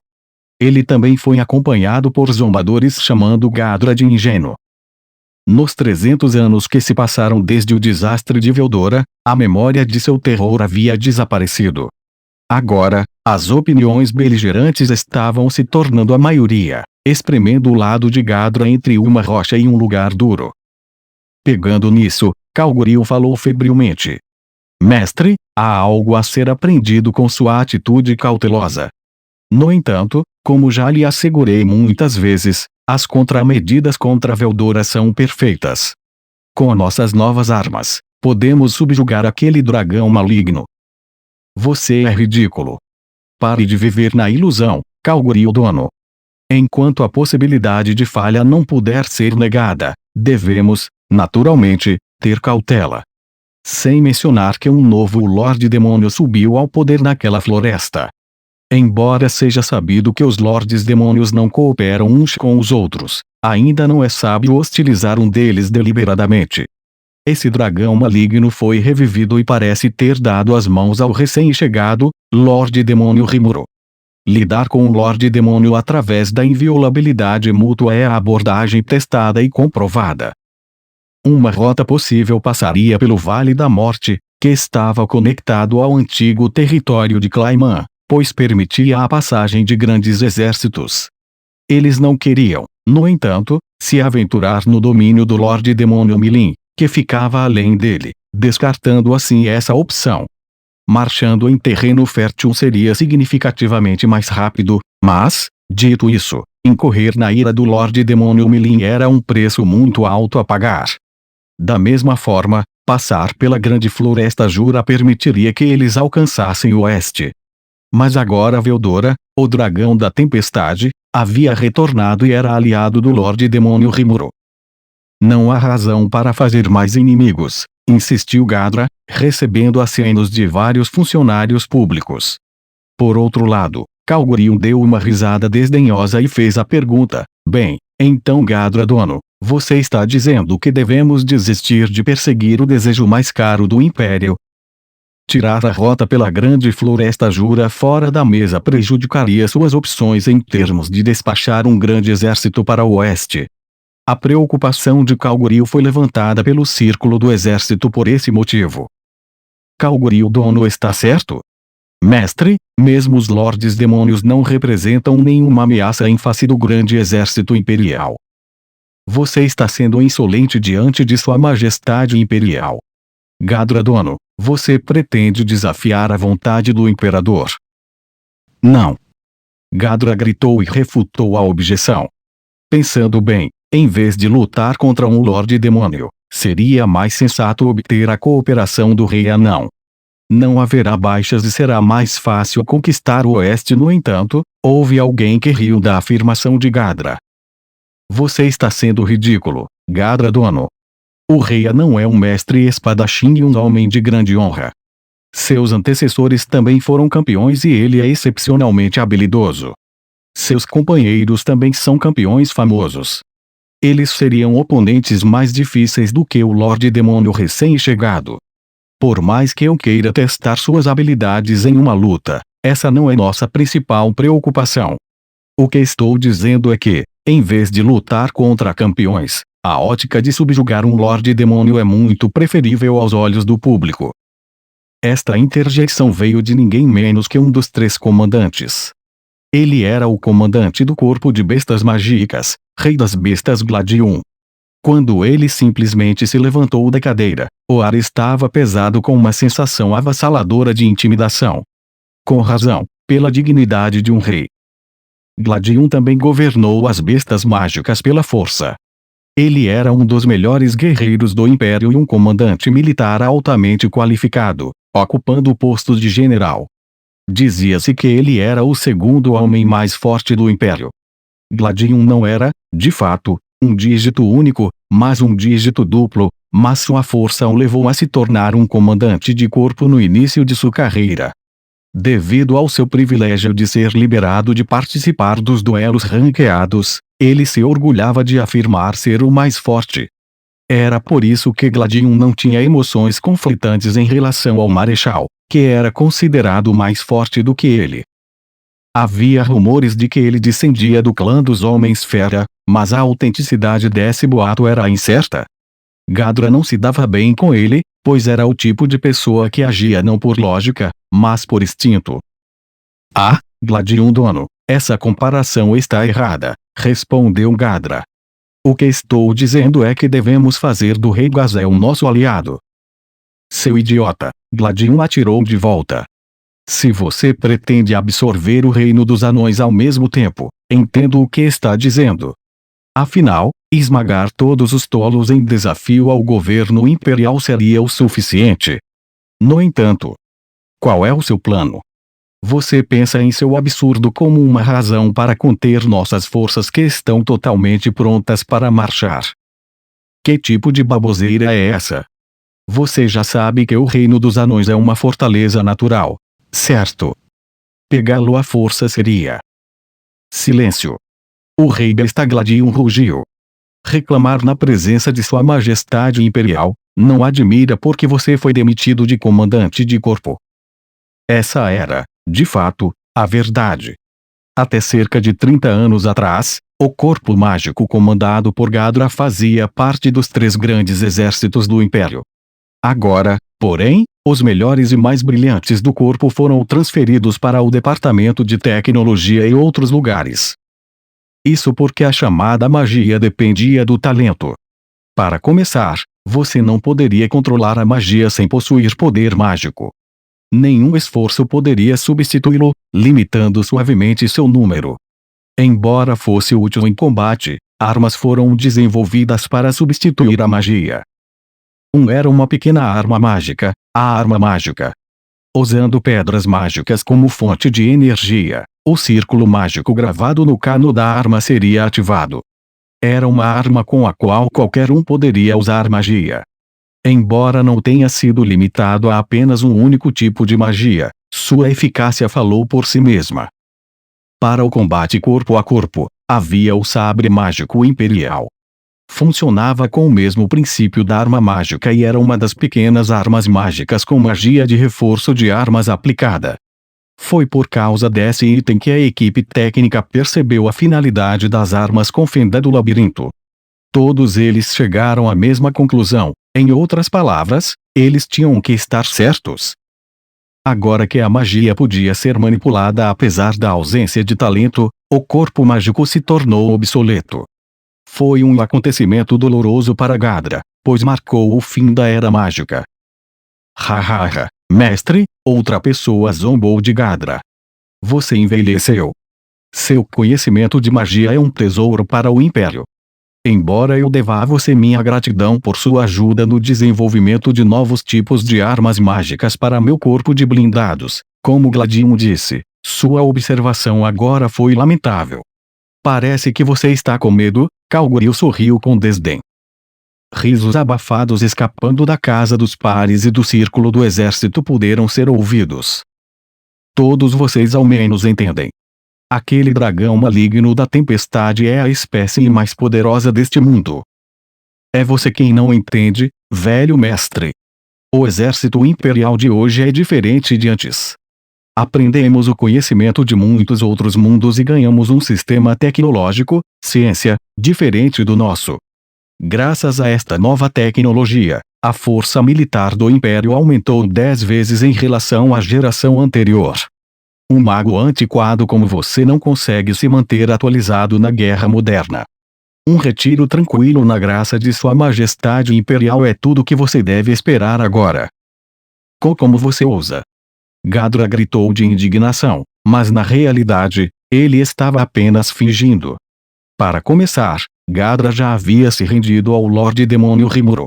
Ele também foi acompanhado por zombadores chamando Gadra de ingênuo. Nos 300 anos que se passaram desde o desastre de Veldora, a memória de seu terror havia desaparecido. Agora, As opiniões beligerantes estavam se tornando a maioria, espremendo o lado de Gadra entre uma rocha e um lugar duro. Pegando nisso, Kalgoril falou febrilmente. Mestre, há algo a ser aprendido com sua atitude cautelosa. No entanto, como já lhe assegurei muitas vezes, as contramedidas contra a Veldora são perfeitas. Com nossas novas armas, podemos subjugar aquele dragão maligno. Você é ridículo. Pare de viver na ilusão, Kalgoril Dono. Enquanto a possibilidade de falha não puder ser negada, devemos, naturalmente, ter cautela. Sem mencionar que um novo Lorde Demônio subiu ao poder naquela floresta. Embora seja sabido que os Lordes Demônios não cooperam uns com os outros, ainda não é sábio hostilizar um deles deliberadamente. Esse dragão maligno foi revivido e parece ter dado as mãos ao recém-chegado, Lorde Demônio Rimuro. Lidar com o Lorde Demônio através da inviolabilidade mútua é a abordagem testada e comprovada. Uma rota possível passaria pelo Vale da Morte, que estava conectado ao antigo território de Clayman, pois permitia a passagem de grandes exércitos. Eles não queriam, no entanto, se aventurar no domínio do Lorde Demônio Milim, que ficava além dele, descartando assim essa opção. Marchando em terreno fértil seria significativamente mais rápido, mas, dito isso, incorrer na ira do Lorde Demônio Milim era um preço muito alto a pagar. Da mesma forma, passar pela grande floresta Jura permitiria que eles alcançassem o oeste. Mas agora Veldora, o dragão da tempestade, havia retornado e era aliado do Lorde Demônio Rimuro. Não há razão para fazer mais inimigos, insistiu Gadra, recebendo acenos de vários funcionários públicos. Por outro lado, Kalgoril deu uma risada desdenhosa e fez a pergunta: bem, então Gadra Dono, você está dizendo que devemos desistir de perseguir o desejo mais caro do Império? Tirar a rota pela grande floresta Jura fora da mesa prejudicaria suas opções em termos de despachar um grande exército para o oeste. A preocupação de Kalgoril foi levantada pelo círculo do exército por esse motivo. Kalgoril Dono está certo? Mestre, mesmo os Lordes Demônios não representam nenhuma ameaça em face do grande exército imperial. Você está sendo insolente diante de Sua Majestade Imperial. Gadra Dono, você pretende desafiar a vontade do Imperador? Não. Gadra gritou e refutou a objeção. Pensando bem, em vez de lutar contra um Lorde Demônio, seria mais sensato obter a cooperação do Rei Anão. Não haverá baixas e será mais fácil conquistar o oeste. No entanto, houve alguém que riu da afirmação de Gadra. Você está sendo ridículo, Gadra Dono. O Rei Anão é um mestre espadachim e um homem de grande honra. Seus antecessores também foram campeões e ele é excepcionalmente habilidoso. Seus companheiros também são campeões famosos. Eles seriam oponentes mais difíceis do que o Lorde Demônio recém-chegado. Por mais que eu queira testar suas habilidades em uma luta, essa não é nossa principal preocupação. O que estou dizendo é que, em vez de lutar contra campeões, a ótica de subjugar um Lorde Demônio é muito preferível aos olhos do público. Esta interjeição veio de ninguém menos que um dos três comandantes. Ele era o comandante do corpo de bestas mágicas, Rei das Bestas Gladium. Quando ele simplesmente se levantou da cadeira, o ar estava pesado com uma sensação avassaladora de intimidação. Com razão, pela dignidade de um rei. Gladium também governou as bestas mágicas pela força. Ele era um dos melhores guerreiros do Império e um comandante militar altamente qualificado, ocupando o posto de general. Dizia-se que ele era o segundo homem mais forte do Império. Gladium não era, de fato, um dígito único, mas um dígito duplo, mas sua força o levou a se tornar um comandante de corpo no início de sua carreira. Devido ao seu privilégio de ser liberado de participar dos duelos ranqueados, ele se orgulhava de afirmar ser o mais forte. Era por isso que Gladium não tinha emoções conflitantes em relação ao Marechal, que era considerado mais forte do que ele. Havia rumores de que ele descendia do clã dos Homens-Fera, mas a autenticidade desse boato era incerta. Gadra não se dava bem com ele, pois era o tipo de pessoa que agia não por lógica, mas por instinto. Ah, Gladium dono, essa comparação está errada, respondeu Gadra. O que estou dizendo é que devemos fazer do rei Gazel nosso aliado. Seu idiota, Gladium atirou de volta. Se você pretende absorver o reino dos anões ao mesmo tempo, entendo o que está dizendo. Afinal, esmagar todos os tolos em desafio ao governo imperial seria o suficiente. No entanto, qual é o seu plano? Você pensa em seu absurdo como uma razão para conter nossas forças que estão totalmente prontas para marchar. Que tipo de baboseira é essa? Você já sabe que o reino dos anões é uma fortaleza natural, certo? Pegá-lo à força seria. Silêncio. O rei besta Gladium rugiu. Reclamar na presença de Sua Majestade Imperial, não admira porque você foi demitido de comandante de corpo. Essa era, de fato, a verdade. Até cerca de 30 anos atrás, o corpo mágico comandado por Gadra fazia parte dos 3 grandes exércitos do Império. Agora, porém, os melhores e mais brilhantes do corpo foram transferidos para o Departamento de Tecnologia e outros lugares. Isso porque a chamada magia dependia do talento. Para começar, você não poderia controlar a magia sem possuir poder mágico. Nenhum esforço poderia substituí-lo, limitando suavemente seu número. Embora fosse útil em combate, armas foram desenvolvidas para substituir a magia. Era uma pequena arma mágica, a arma mágica. Usando pedras mágicas como fonte de energia, o círculo mágico gravado no cano da arma seria ativado. Era uma arma com a qual qualquer um poderia usar magia. Embora não tenha sido limitado a apenas um único tipo de magia, sua eficácia falou por si mesma. Para o combate corpo a corpo, havia o sabre mágico imperial. Funcionava com o mesmo princípio da arma mágica e era uma das pequenas armas mágicas com magia de reforço de armas aplicada. Foi por causa desse item que a equipe técnica percebeu a finalidade das armas com fenda do labirinto. Todos eles chegaram à mesma conclusão, em outras palavras, eles tinham que estar certos. Agora que a magia podia ser manipulada apesar da ausência de talento, o corpo mágico se tornou obsoleto. Foi um acontecimento doloroso para Gadra, pois marcou o fim da Era Mágica. Hahaha, mestre, outra pessoa zombou de Gadra. Você envelheceu. Seu conhecimento de magia é um tesouro para o Império. Embora eu deva a você minha gratidão por sua ajuda no desenvolvimento de novos tipos de armas mágicas para meu corpo de blindados, como Gladium disse, sua observação agora foi lamentável. Parece que você está com medo, Calguril sorriu com desdém. Risos abafados escapando da casa dos pares e do círculo do exército puderam ser ouvidos. Todos vocês ao menos entendem. Aquele dragão maligno da tempestade é a espécie mais poderosa deste mundo. É você quem não entende, velho mestre. O exército imperial de hoje é diferente de antes. Aprendemos o conhecimento de muitos outros mundos e ganhamos um sistema tecnológico, ciência, diferente do nosso. Graças a esta nova tecnologia, a força militar do Império aumentou 10 vezes em relação à geração anterior. Um mago antiquado como você não consegue se manter atualizado na guerra moderna. Um retiro tranquilo na graça de Sua Majestade Imperial é tudo que você deve esperar agora. Como você ousa? Gadra gritou de indignação, mas na realidade, ele estava apenas fingindo. Para começar, Gadra já havia se rendido ao Lorde Demônio Rimuro.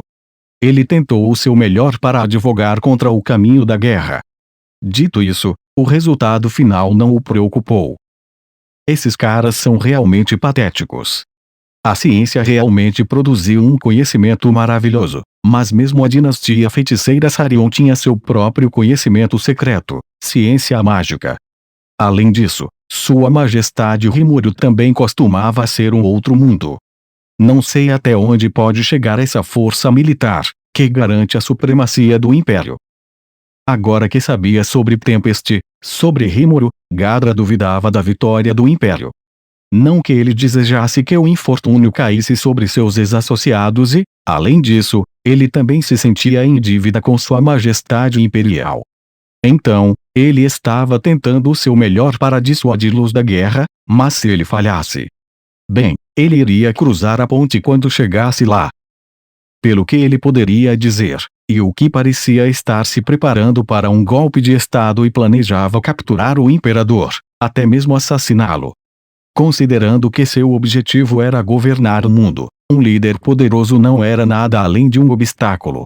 Ele tentou o seu melhor para advogar contra o caminho da guerra. Dito isso, o resultado final não o preocupou. Esses caras são realmente patéticos. A ciência realmente produziu um conhecimento maravilhoso, mas mesmo a dinastia feiticeira Sarion tinha seu próprio conhecimento secreto, ciência mágica. Além disso, Sua Majestade Rimuro também costumava ser um outro mundo. Não sei até onde pode chegar essa força militar, que garante a supremacia do Império. Agora que sabia sobre Tempest, sobre Rimuro, Gadra duvidava da vitória do Império. Não que ele desejasse que o infortúnio caísse sobre seus ex-associados e, além disso, ele também se sentia em dívida com Sua Majestade Imperial. Então, Ele estava tentando o seu melhor para dissuadi-los da guerra, mas se ele falhasse, bem, ele iria cruzar a ponte quando chegasse lá. Pelo que ele poderia dizer, Yuki parecia estar se preparando para um golpe de estado e planejava capturar o imperador, até mesmo assassiná-lo. Considerando que seu objetivo era governar o mundo, um líder poderoso não era nada além de um obstáculo.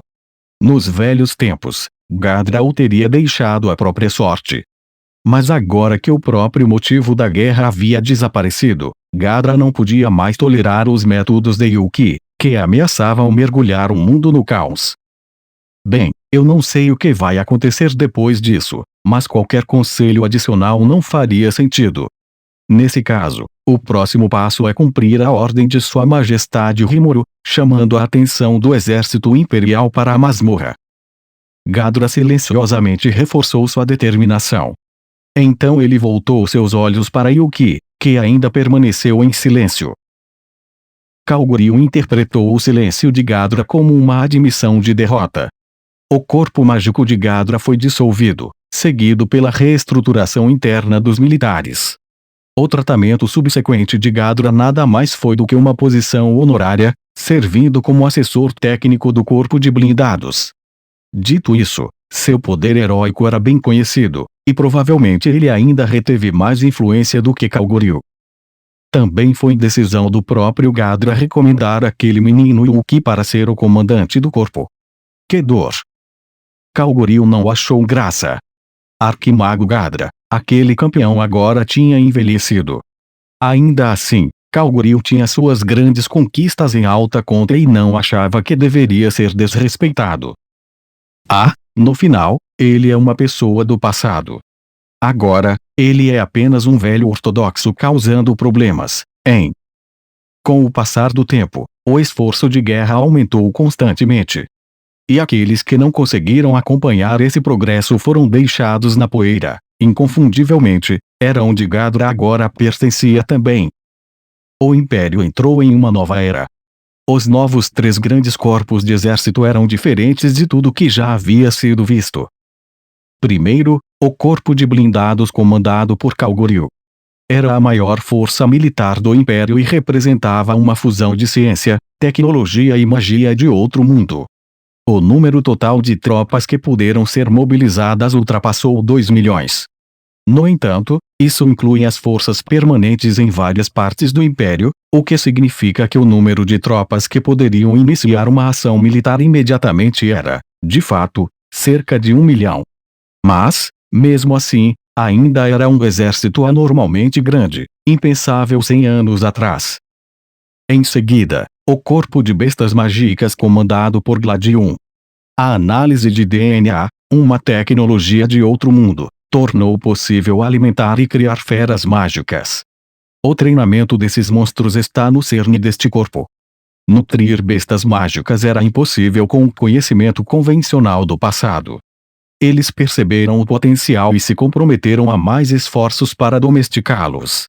Nos velhos tempos, Gadra o teria deixado à própria sorte. Mas agora que o próprio motivo da guerra havia desaparecido, Gadra não podia mais tolerar os métodos de Yuki, que ameaçavam mergulhar o mundo no caos. Bem, eu não sei o que vai acontecer depois disso, mas qualquer conselho adicional não faria sentido. Nesse caso, o próximo passo é cumprir a ordem de Sua Majestade Rimuru, chamando a atenção do exército imperial para a masmorra. Gadra silenciosamente reforçou sua determinação. Então ele voltou seus olhos para Yuki, que ainda permaneceu em silêncio. Kalgoryu interpretou o silêncio de Gadra como uma admissão de derrota. O corpo mágico de Gadra foi dissolvido, seguido pela reestruturação interna dos militares. O tratamento subsequente de Gadra nada mais foi do que uma posição honorária, servindo como assessor técnico do corpo de blindados. Dito isso, seu poder heróico era bem conhecido, e provavelmente ele ainda reteve mais influência do que Kalgoryu. Também foi decisão do próprio Gadra recomendar aquele menino Yuki para ser o comandante do corpo. Que dor! Kalgoryu não achou graça. Arquimago Gadra, aquele campeão agora tinha envelhecido. Ainda assim, Kalgoryu tinha suas grandes conquistas em alta conta e não achava que deveria ser desrespeitado. No final, ele é uma pessoa do passado. Agora, ele é apenas um velho ortodoxo causando problemas, hein? Com o passar do tempo, o esforço de guerra aumentou constantemente. E aqueles que não conseguiram acompanhar esse progresso foram deixados na poeira. Inconfundivelmente, era onde Gadra agora pertencia também. O Império entrou em uma nova era. Os novos 3 grandes corpos de exército eram diferentes de tudo que já havia sido visto. Primeiro, o corpo de blindados comandado por Kalgoryu. Era a maior força militar do Império e representava uma fusão de ciência, tecnologia e magia de outro mundo. O número total de tropas que puderam ser mobilizadas ultrapassou 2 milhões. No entanto, isso inclui as forças permanentes em várias partes do Império, o que significa que o número de tropas que poderiam iniciar uma ação militar imediatamente era, de fato, cerca de 1 milhão. Mas, mesmo assim, ainda era um exército anormalmente grande, impensável 100 anos atrás. Em seguida, o corpo de bestas mágicas comandado por Gladium. A análise de DNA, uma tecnologia de outro mundo, tornou possível alimentar e criar feras mágicas. O treinamento desses monstros está no cerne deste corpo. Nutrir bestas mágicas era impossível com o conhecimento convencional do passado. Eles perceberam o potencial e se comprometeram a mais esforços para domesticá-los.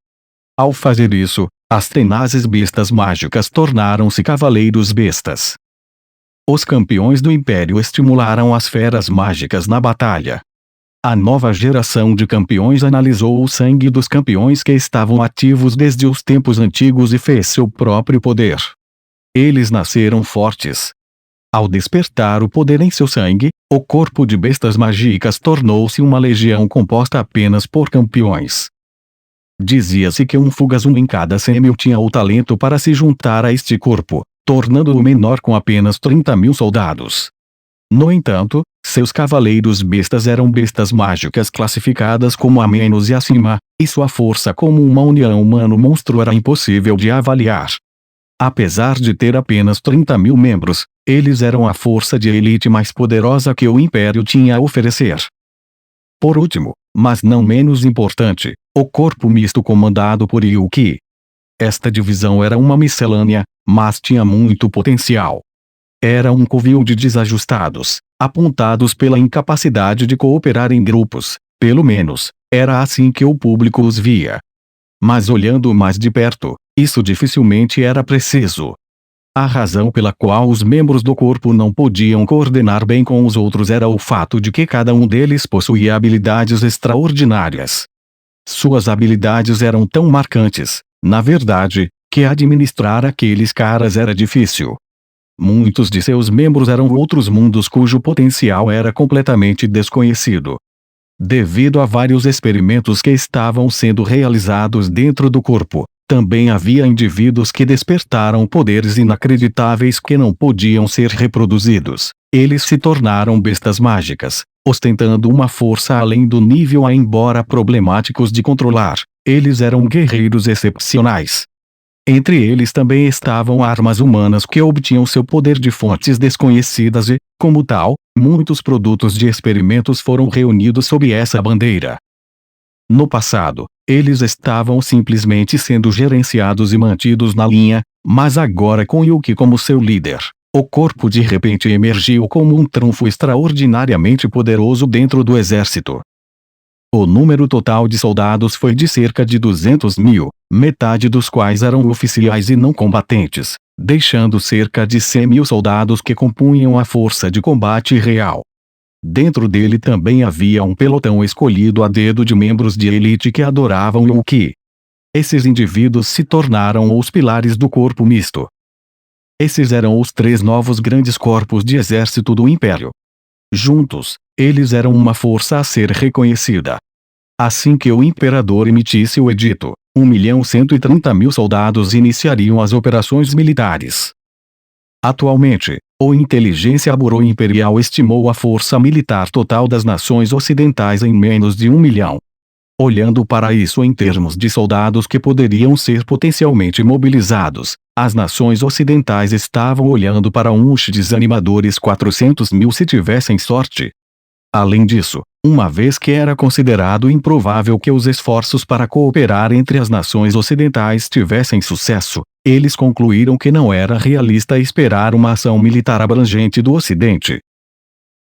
Ao fazer isso, as tenazes bestas mágicas tornaram-se cavaleiros bestas. Os campeões do Império estimularam as feras mágicas na batalha. A nova geração de campeões analisou o sangue dos campeões que estavam ativos desde os tempos antigos e fez seu próprio poder. Eles nasceram fortes. Ao despertar o poder em seu sangue, o corpo de bestas mágicas tornou-se uma legião composta apenas por campeões. Dizia-se que um fugazum em cada 100.000 tinha o talento para se juntar a este corpo, tornando-o menor com apenas 30.000 soldados. No entanto, seus cavaleiros bestas eram bestas mágicas classificadas como a menos e acima, e sua força como uma união humano-monstro era impossível de avaliar. Apesar de ter apenas 30.000 membros, eles eram a força de elite mais poderosa que o Império tinha a oferecer. Por último, mas não menos importante, o corpo misto comandado por Yuki. Esta divisão era uma miscelânea, mas tinha muito potencial. Era um covil de desajustados, apontados pela incapacidade de cooperar em grupos, pelo menos, era assim que o público os via. Mas olhando mais de perto, isso dificilmente era preciso. A razão pela qual os membros do corpo não podiam coordenar bem com os outros era o fato de que cada um deles possuía habilidades extraordinárias. Suas habilidades eram tão marcantes, na verdade, que administrar aqueles caras era difícil. Muitos de seus membros eram outros mundos cujo potencial era completamente desconhecido. Devido a vários experimentos que estavam sendo realizados dentro do corpo, também havia indivíduos que despertaram poderes inacreditáveis que não podiam ser reproduzidos. Eles se tornaram bestas mágicas, ostentando uma força além do nível embora problemáticos de controlar. Eles eram guerreiros excepcionais. Entre eles também estavam armas humanas que obtinham seu poder de fontes desconhecidas e, como tal, muitos produtos de experimentos foram reunidos sob essa bandeira. No passado, eles estavam simplesmente sendo gerenciados e mantidos na linha, mas agora com Yuki como seu líder, o corpo de repente emergiu como um trunfo extraordinariamente poderoso dentro do exército. O número total de soldados foi de cerca de 200.000, metade dos quais eram oficiais e não combatentes, deixando cerca de 100.000 soldados que compunham a força de combate real. Dentro dele também havia um pelotão escolhido a dedo de membros de elite que adoravam Yuki. Esses indivíduos se tornaram os pilares do corpo misto. Esses eram os 3 novos grandes corpos de exército do Império. Juntos, eles eram uma força a ser reconhecida. Assim que o imperador emitisse o edito, 1.130.000 soldados iniciariam as operações militares. Atualmente, o Inteligência Bureau Imperial estimou a força militar total das nações ocidentais em menos de 1 milhão. Olhando para isso em termos de soldados que poderiam ser potencialmente mobilizados, as nações ocidentais estavam olhando para uns desanimadores 400.000 se tivessem sorte. Além disso, uma vez que era considerado improvável que os esforços para cooperar entre as nações ocidentais tivessem sucesso, eles concluíram que não era realista esperar uma ação militar abrangente do Ocidente.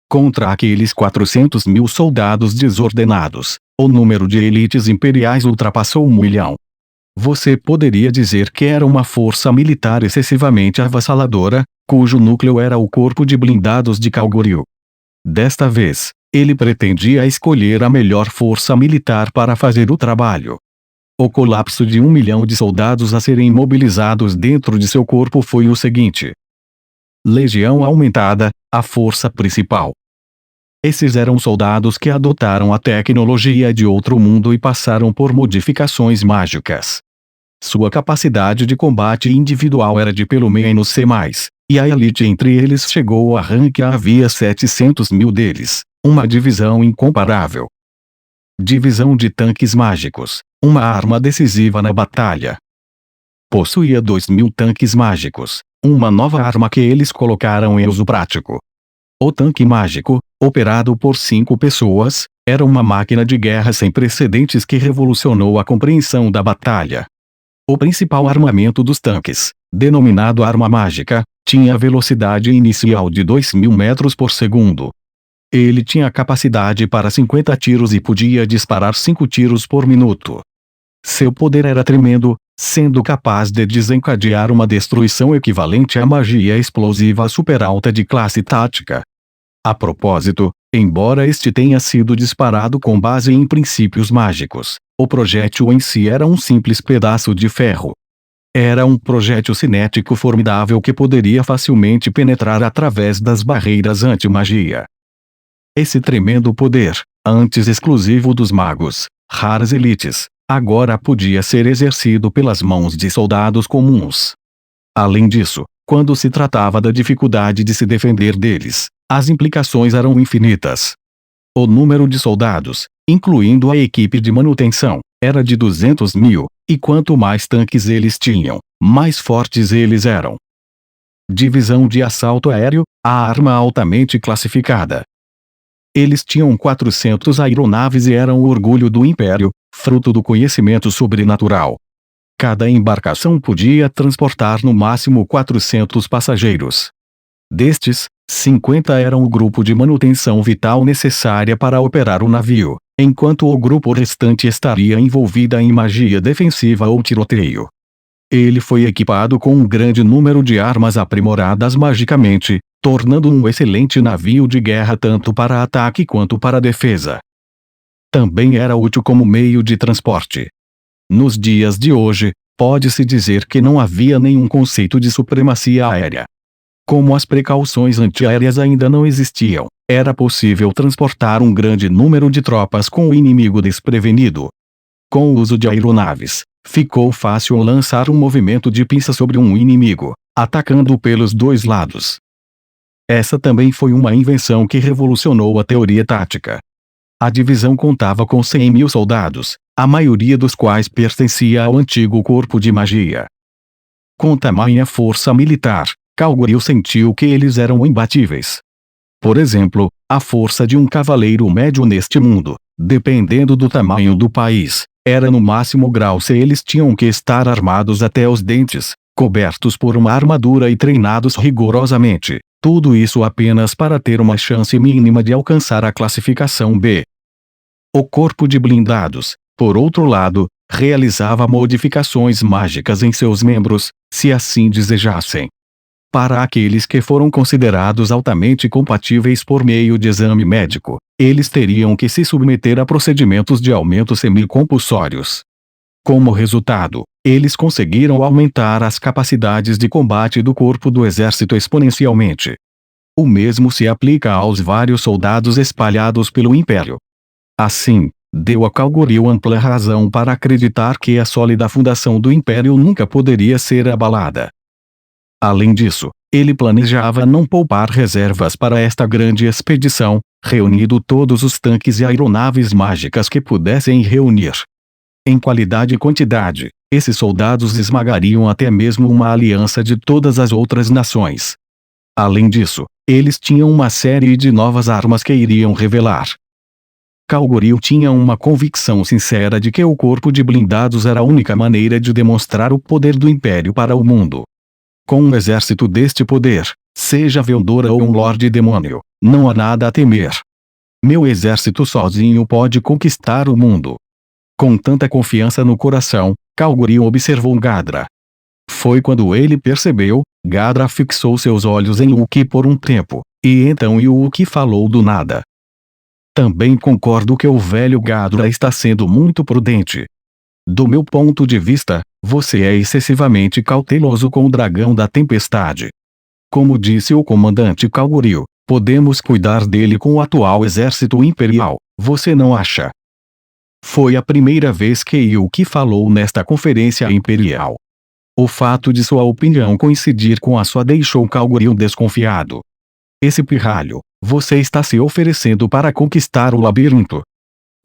Contra aqueles 400.000 soldados desordenados, o número de elites imperiais ultrapassou 1 milhão. Você poderia dizer que era uma força militar excessivamente avassaladora, cujo núcleo era o corpo de blindados de Kalgoryu. Desta vez, ele pretendia escolher a melhor força militar para fazer o trabalho. O colapso de 1 milhão de soldados a serem mobilizados dentro de seu corpo foi o seguinte: Legião Aumentada, a força principal. Esses eram soldados que adotaram a tecnologia de outro mundo e passaram por modificações mágicas. Sua capacidade de combate individual era de pelo menos C+, e a elite entre eles chegou a rank havia 700.000 deles, uma divisão incomparável. Divisão de tanques mágicos, uma arma decisiva na batalha. Possuía 2.000 tanques mágicos, uma nova arma que eles colocaram em uso prático. O tanque mágico, operado por 5 pessoas, era uma máquina de guerra sem precedentes que revolucionou a compreensão da batalha. O principal armamento dos tanques, denominado arma mágica, tinha velocidade inicial de 2.000 metros por segundo. Ele tinha capacidade para 50 tiros e podia disparar 5 tiros por minuto. Seu poder era tremendo, sendo capaz de desencadear uma destruição equivalente à magia explosiva super alta de classe tática. A propósito, embora este tenha sido disparado com base em princípios mágicos, o projétil em si era um simples pedaço de ferro. Era um projétil cinético formidável que poderia facilmente penetrar através das barreiras anti-magia. Esse tremendo poder, antes exclusivo dos magos, raras elites, agora podia ser exercido pelas mãos de soldados comuns. Além disso, quando se tratava da dificuldade de se defender deles, as implicações eram infinitas. O número de soldados, incluindo a equipe de manutenção, era de 200.000, e quanto mais tanques eles tinham, mais fortes eles eram. Divisão de assalto aéreo, a arma altamente classificada. Eles tinham 400 aeronaves e eram o orgulho do Império, fruto do conhecimento sobrenatural. Cada embarcação podia transportar no máximo 400 passageiros. Destes, 50 eram o grupo de manutenção vital necessária para operar o navio, enquanto o grupo restante estaria envolvida em magia defensiva ou tiroteio. Ele foi equipado com um grande número de armas aprimoradas magicamente, tornando um excelente navio de guerra tanto para ataque quanto para defesa. Também era útil como meio de transporte. Nos dias de hoje, pode-se dizer que não havia nenhum conceito de supremacia aérea. Como as precauções antiaéreas ainda não existiam, era possível transportar um grande número de tropas com o inimigo desprevenido. Com o uso de aeronaves, ficou fácil lançar um movimento de pinça sobre um inimigo, atacando-o pelos dois lados. Essa também foi uma invenção que revolucionou a teoria tática. A divisão contava com 100.000 soldados, a maioria dos quais pertencia ao antigo corpo de magia. Com tamanha força militar, Kalgoril sentiu que eles eram imbatíveis. Por exemplo, a força de um cavaleiro médio neste mundo, dependendo do tamanho do país, era no máximo grau se eles tinham que estar armados até os dentes, cobertos por uma armadura e treinados rigorosamente, tudo isso apenas para ter uma chance mínima de alcançar a classificação B. O corpo de blindados, por outro lado, realizava modificações mágicas em seus membros, se assim desejassem. Para aqueles que foram considerados altamente compatíveis por meio de exame médico, eles teriam que se submeter a procedimentos de aumento semicompulsórios. Como resultado, eles conseguiram aumentar as capacidades de combate do corpo do exército exponencialmente. O mesmo se aplica aos vários soldados espalhados pelo Império. Assim, deu a Kalgoril ampla razão para acreditar que a sólida fundação do Império nunca poderia ser abalada. Além disso, ele planejava não poupar reservas para esta grande expedição, reunindo todos os tanques e aeronaves mágicas que pudessem reunir. Em qualidade e quantidade, esses soldados esmagariam até mesmo uma aliança de todas as outras nações. Além disso, eles tinham uma série de novas armas que iriam revelar. Kalgoril tinha uma convicção sincera de que o corpo de blindados era a única maneira de demonstrar o poder do Império para o mundo. Com um exército deste poder, seja Veldora ou um Lorde Demônio, não há nada a temer. Meu exército sozinho pode conquistar o mundo. Com tanta confiança no coração, Kalgoril observou Gadra. Foi quando ele percebeu, Gadra fixou seus olhos em Yuki por um tempo, e então Yuki falou do nada. Também concordo que o velho Gadra está sendo muito prudente. Do meu ponto de vista, você é excessivamente cauteloso com o dragão da tempestade. Como disse o comandante Kalgoril, podemos cuidar dele com o atual exército imperial, você não acha? Foi a primeira vez que Yuki falou nesta conferência imperial. O fato de sua opinião coincidir com a sua deixou Kalgoril desconfiado. Esse pirralho, você está se oferecendo para conquistar o labirinto.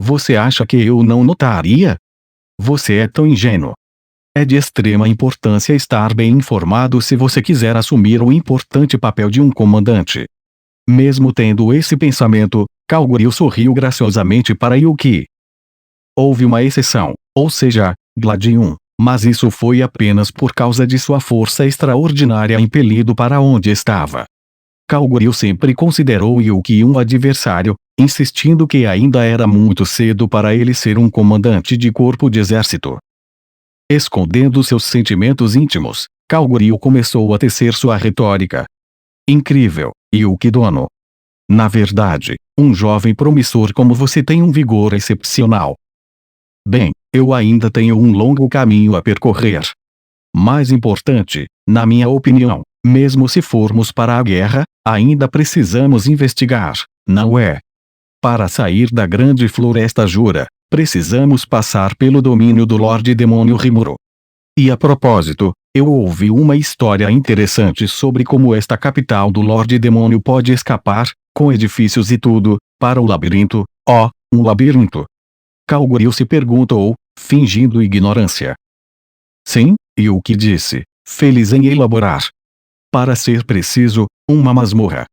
Você acha que eu não notaria? Você é tão ingênuo. É de extrema importância estar bem informado se você quiser assumir o importante papel de um comandante. Mesmo tendo esse pensamento, Kalgoril sorriu graciosamente para Yuki. Houve uma exceção, ou seja, Gladium, mas isso foi apenas por causa de sua força extraordinária impelido para onde estava. Kalgoril sempre considerou Yuki um adversário, insistindo que ainda era muito cedo para ele ser um comandante de corpo de exército. Escondendo seus sentimentos íntimos, Kalgoril começou a tecer sua retórica. Incrível, Yuki Dono. Na verdade, um jovem promissor como você tem um vigor excepcional. Bem, eu ainda tenho um longo caminho a percorrer. Mais importante, na minha opinião, mesmo se formos para a guerra, ainda precisamos investigar, não é? Para sair da grande floresta Jura, precisamos passar pelo domínio do Lorde Demônio Rimuru. E a propósito, eu ouvi uma história interessante sobre como esta capital do Lorde Demônio pode escapar, com edifícios e tudo, para o labirinto. Um labirinto. Kalgoril se perguntou, fingindo ignorância. Sim, Yuki disse, feliz em elaborar. Para ser preciso, uma masmorra.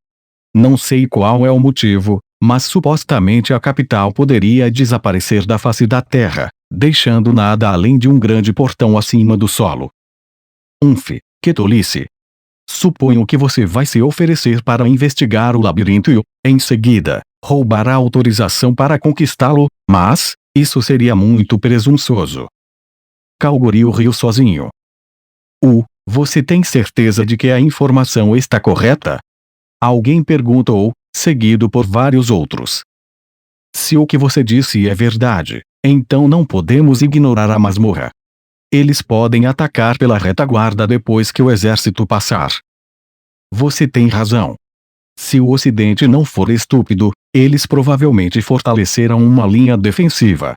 Não sei qual é o motivo, mas supostamente a capital poderia desaparecer da face da terra, deixando nada além de um grande portão acima do solo. Que tolice! Suponho que você vai se oferecer para investigar o labirinto e, em seguida, roubar a autorização para conquistá-lo, mas isso seria muito presunçoso. Kalgoril riu sozinho. Você tem certeza de que a informação está correta? Alguém perguntou, seguido por vários outros. Se o que você disse é verdade, então não podemos ignorar a masmorra. Eles podem atacar pela retaguarda depois que o exército passar. Você tem razão. Se o Ocidente não for estúpido, eles provavelmente fortalecerão uma linha defensiva.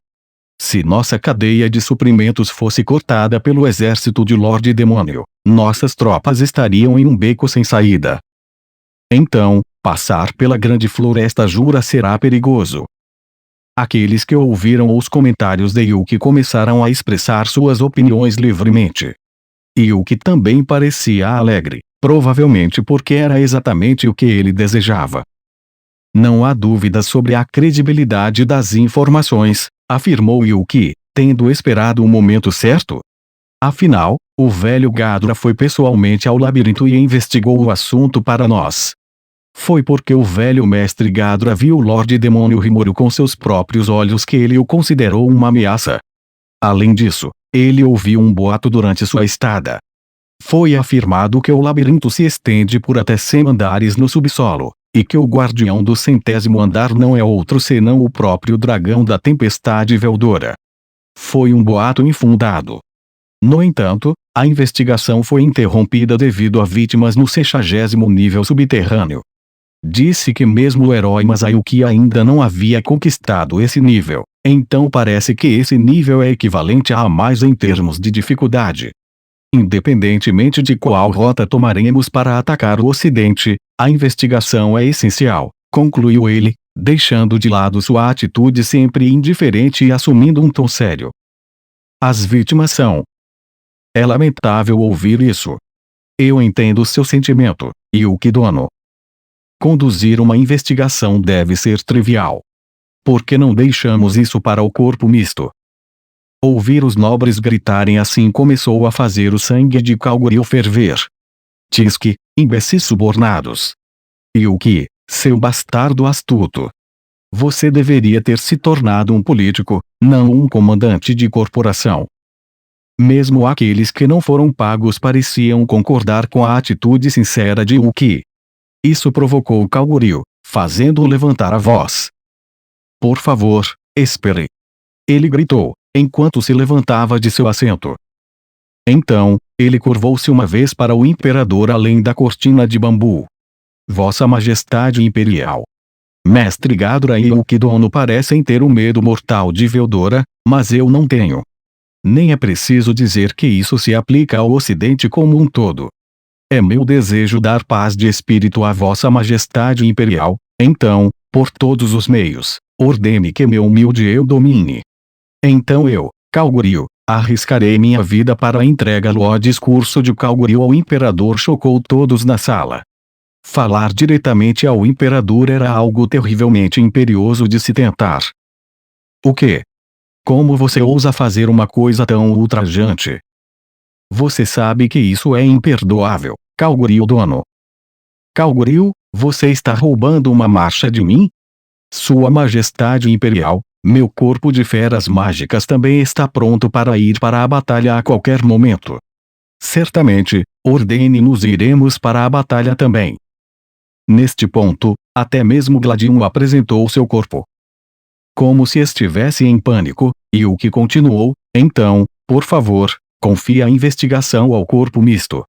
Se nossa cadeia de suprimentos fosse cortada pelo exército de Lorde Demônio, nossas tropas estariam em um beco sem saída. Então, passar pela grande floresta Jura será perigoso. Aqueles que ouviram os comentários de Yuki começaram a expressar suas opiniões livremente. Yuki também parecia alegre, provavelmente porque era exatamente o que ele desejava. Não há dúvida sobre a credibilidade das informações, afirmou Yuki, tendo esperado o momento certo. Afinal, o velho Gadra foi pessoalmente ao labirinto e investigou o assunto para nós. Foi porque o velho mestre Gadra viu o Lorde Demônio Rimuru com seus próprios olhos que ele o considerou uma ameaça. Além disso, ele ouviu um boato durante sua estada. Foi afirmado que o labirinto se estende por até 100 andares no subsolo, e que o guardião do 100º andar não é outro senão o próprio dragão da tempestade Veldora. Foi um boato infundado. No entanto, a investigação foi interrompida devido a vítimas no 60º nível subterrâneo. Disse que mesmo o herói Masayuki ainda não havia conquistado esse nível, então parece que esse nível é equivalente a mais em termos de dificuldade. Independentemente de qual rota tomaremos para atacar o Ocidente, a investigação é essencial, concluiu ele, deixando de lado sua atitude sempre indiferente e assumindo um tom sério. As vítimas são. É lamentável ouvir isso. Eu entendo seu sentimento, Yuki Dono. Conduzir uma investigação deve ser trivial. Por que não deixamos isso para o corpo misto? Ouvir os nobres gritarem assim começou a fazer o sangue de Kalguril ferver. Tisuke, imbecis subornados. Yuki, seu bastardo astuto. Você deveria ter se tornado um político, não um comandante de corporação. Mesmo aqueles que não foram pagos pareciam concordar com a atitude sincera de Yuki. Isso provocou Kalguril, fazendo-o levantar a voz. Por favor, espere. Ele gritou, enquanto se levantava de seu assento. Então, ele curvou-se uma vez para o imperador além da cortina de bambu. Vossa Majestade Imperial. Mestre Gadra e Yuki Dono parecem ter o medo mortal de Veldora, mas eu não tenho. Nem é preciso dizer que isso se aplica ao Ocidente como um todo. É meu desejo dar paz de espírito a Vossa Majestade Imperial, então, por todos os meios, ordene que meu humilde eu domine. Então eu, Kalguril, arriscarei minha vida para entregá-lo. O discurso de Kalguril ao imperador chocou todos na sala. Falar diretamente ao imperador era algo terrivelmente imperioso de se tentar. O quê? Como você ousa fazer uma coisa tão ultrajante? Você sabe que isso é imperdoável, Kalguril Dono. Kalguril, você está roubando uma marcha de mim? Sua Majestade Imperial, meu corpo de feras mágicas também está pronto para ir para a batalha a qualquer momento. Certamente, ordene-nos e iremos para a batalha também. Neste ponto, até mesmo Gladium apresentou seu corpo. Como se estivesse em pânico, Yuki continuou, então, por favor, confie a investigação ao corpo misto.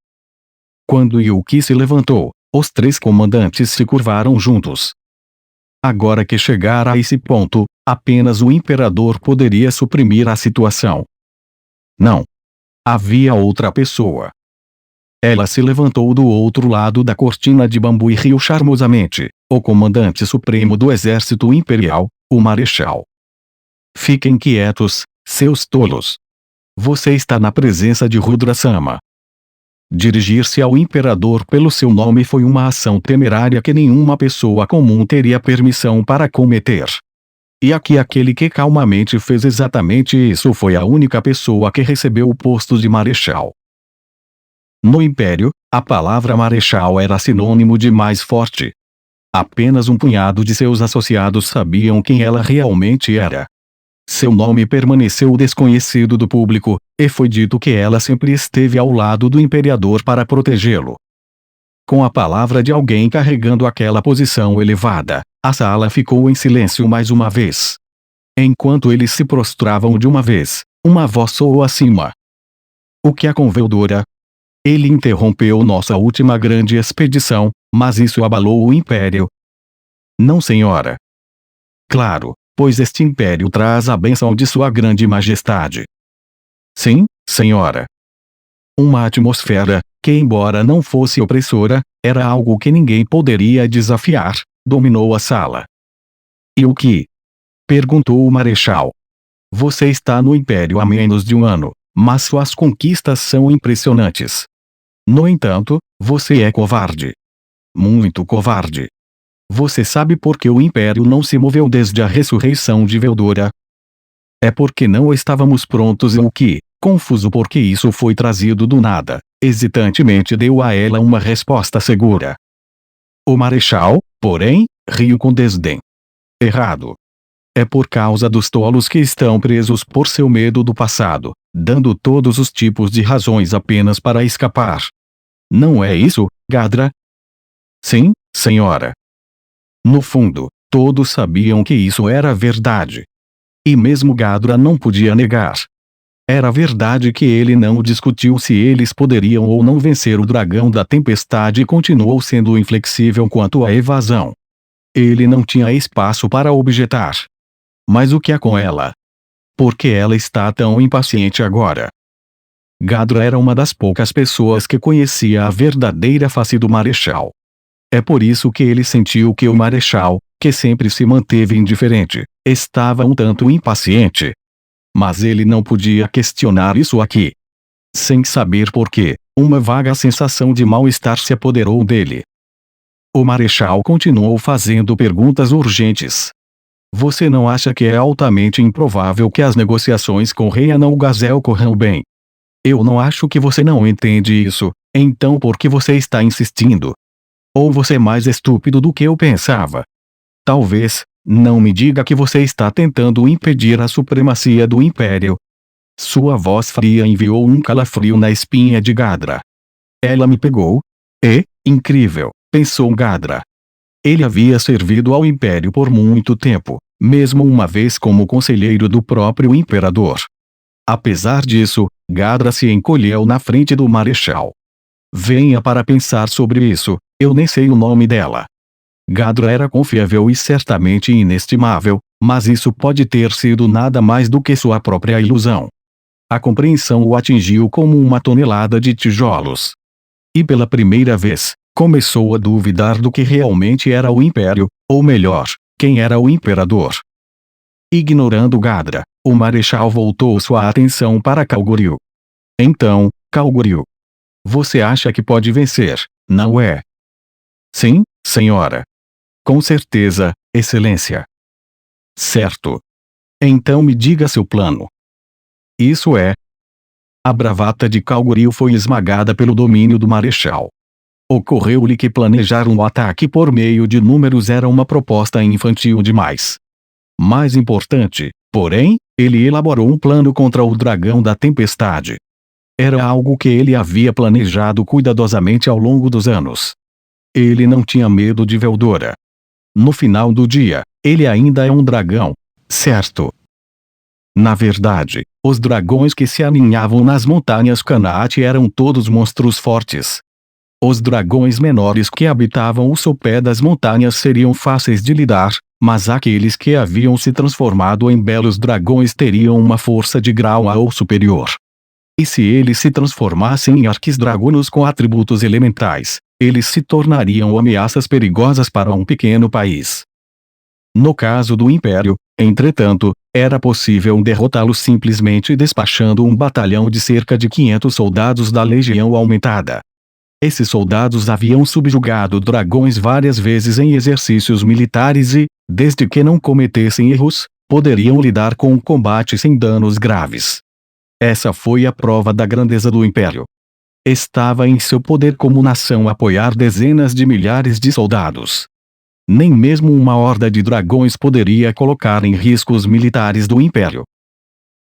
Quando Yuki se levantou, os 3 comandantes se curvaram juntos. Agora que chegara a esse ponto, apenas o imperador poderia suprimir a situação. Não. Havia outra pessoa. Ela se levantou do outro lado da cortina de bambu e riu charmosamente, o comandante supremo do exército imperial, o marechal. Fiquem quietos, seus tolos. Você está na presença de Rudra-sama. Dirigir-se ao imperador pelo seu nome foi uma ação temerária que nenhuma pessoa comum teria permissão para cometer. E aqui aquele que calmamente fez exatamente isso foi a única pessoa que recebeu o posto de marechal. No Império, a palavra marechal era sinônimo de mais forte. Apenas um punhado de seus associados sabiam quem ela realmente era. Seu nome permaneceu desconhecido do público, e foi dito que ela sempre esteve ao lado do imperador para protegê-lo. Com a palavra de alguém carregando aquela posição elevada, a sala ficou em silêncio mais uma vez. Enquanto eles se prostravam de uma vez, uma voz soou acima. O que a conveudora? Ele interrompeu nossa última grande expedição, mas isso abalou o império. Não, senhora. Claro, pois este império traz a bênção de sua grande majestade. Sim, senhora. Uma atmosfera, que embora não fosse opressora, era algo que ninguém poderia desafiar, dominou a sala. E o que? Perguntou o marechal. Você está no império há menos de um ano, mas suas conquistas são impressionantes. No entanto, você é covarde. Muito covarde. Você sabe por que o império não se moveu desde a ressurreição de Veldora? É porque não estávamos prontos e o que, confuso porque isso foi trazido do nada, hesitantemente deu a ela uma resposta segura. O marechal, porém, riu com desdém. Errado. É por causa dos tolos que estão presos por seu medo do passado, dando todos os tipos de razões apenas para escapar. Não é isso, Gadra? Sim, senhora. No fundo, todos sabiam que isso era verdade. E mesmo Gadra não podia negar. Era verdade que ele não discutiu se eles poderiam ou não vencer o dragão da tempestade e continuou sendo inflexível quanto à evasão. Ele não tinha espaço para objetar. Mas o que há com ela? Por que ela está tão impaciente agora? Gadra era uma das poucas pessoas que conhecia a verdadeira face do marechal. É por isso que ele sentiu que o marechal, que sempre se manteve indiferente, estava um tanto impaciente. Mas ele não podia questionar isso aqui. Sem saber por quê, uma vaga sensação de mal-estar se apoderou dele. O marechal continuou fazendo perguntas urgentes. Você não acha que é altamente improvável que as negociações com Rei Anão-Gazel corram bem? Eu não acho que você não entende isso, então por que você está insistindo? Ou você é mais estúpido do que eu pensava? Talvez, não me diga que você está tentando impedir a supremacia do Império. Sua voz fria enviou um calafrio na espinha de Gadra. Ela me pegou? Incrível, pensou Gadra. Ele havia servido ao Império por muito tempo, mesmo uma vez como conselheiro do próprio imperador. Apesar disso, Gadra se encolheu na frente do marechal. Venha para pensar sobre isso, eu nem sei o nome dela. Gadra era confiável e certamente inestimável, mas isso pode ter sido nada mais do que sua própria ilusão. A compreensão o atingiu como uma tonelada de tijolos. E pela primeira vez, começou a duvidar do que realmente era o Império, ou melhor, quem era o imperador. Ignorando Gadra, o marechal voltou sua atenção para Kalgoril. Então, Kalgoril. Você acha que pode vencer, não é? Sim, senhora. Com certeza, excelência. Certo. Então me diga seu plano. Isso é. A bravata de Kalgoril foi esmagada pelo domínio do marechal. Ocorreu-lhe que planejar um ataque por meio de números era uma proposta infantil demais. Mais importante, porém, ele elaborou um plano contra o dragão da tempestade. Era algo que ele havia planejado cuidadosamente ao longo dos anos. Ele não tinha medo de Veldora. No final do dia, ele ainda é um dragão, certo? Na verdade, os dragões que se aninhavam nas montanhas Qanaat eram todos monstros fortes. Os dragões menores que habitavam o sopé das montanhas seriam fáceis de lidar, mas aqueles que haviam se transformado em belos dragões teriam uma força de grau A ou superior. E se eles se transformassem em arquisdragonos com atributos elementais, eles se tornariam ameaças perigosas para um pequeno país. No caso do Império, entretanto, era possível derrotá-los simplesmente despachando um batalhão de cerca de 500 soldados da Legião Aumentada. Esses soldados haviam subjugado dragões várias vezes em exercícios militares e, desde que não cometessem erros, poderiam lidar com o combate sem danos graves. Essa foi a prova da grandeza do Império. Estava em seu poder como nação apoiar dezenas de milhares de soldados. Nem mesmo uma horda de dragões poderia colocar em risco os militares do Império.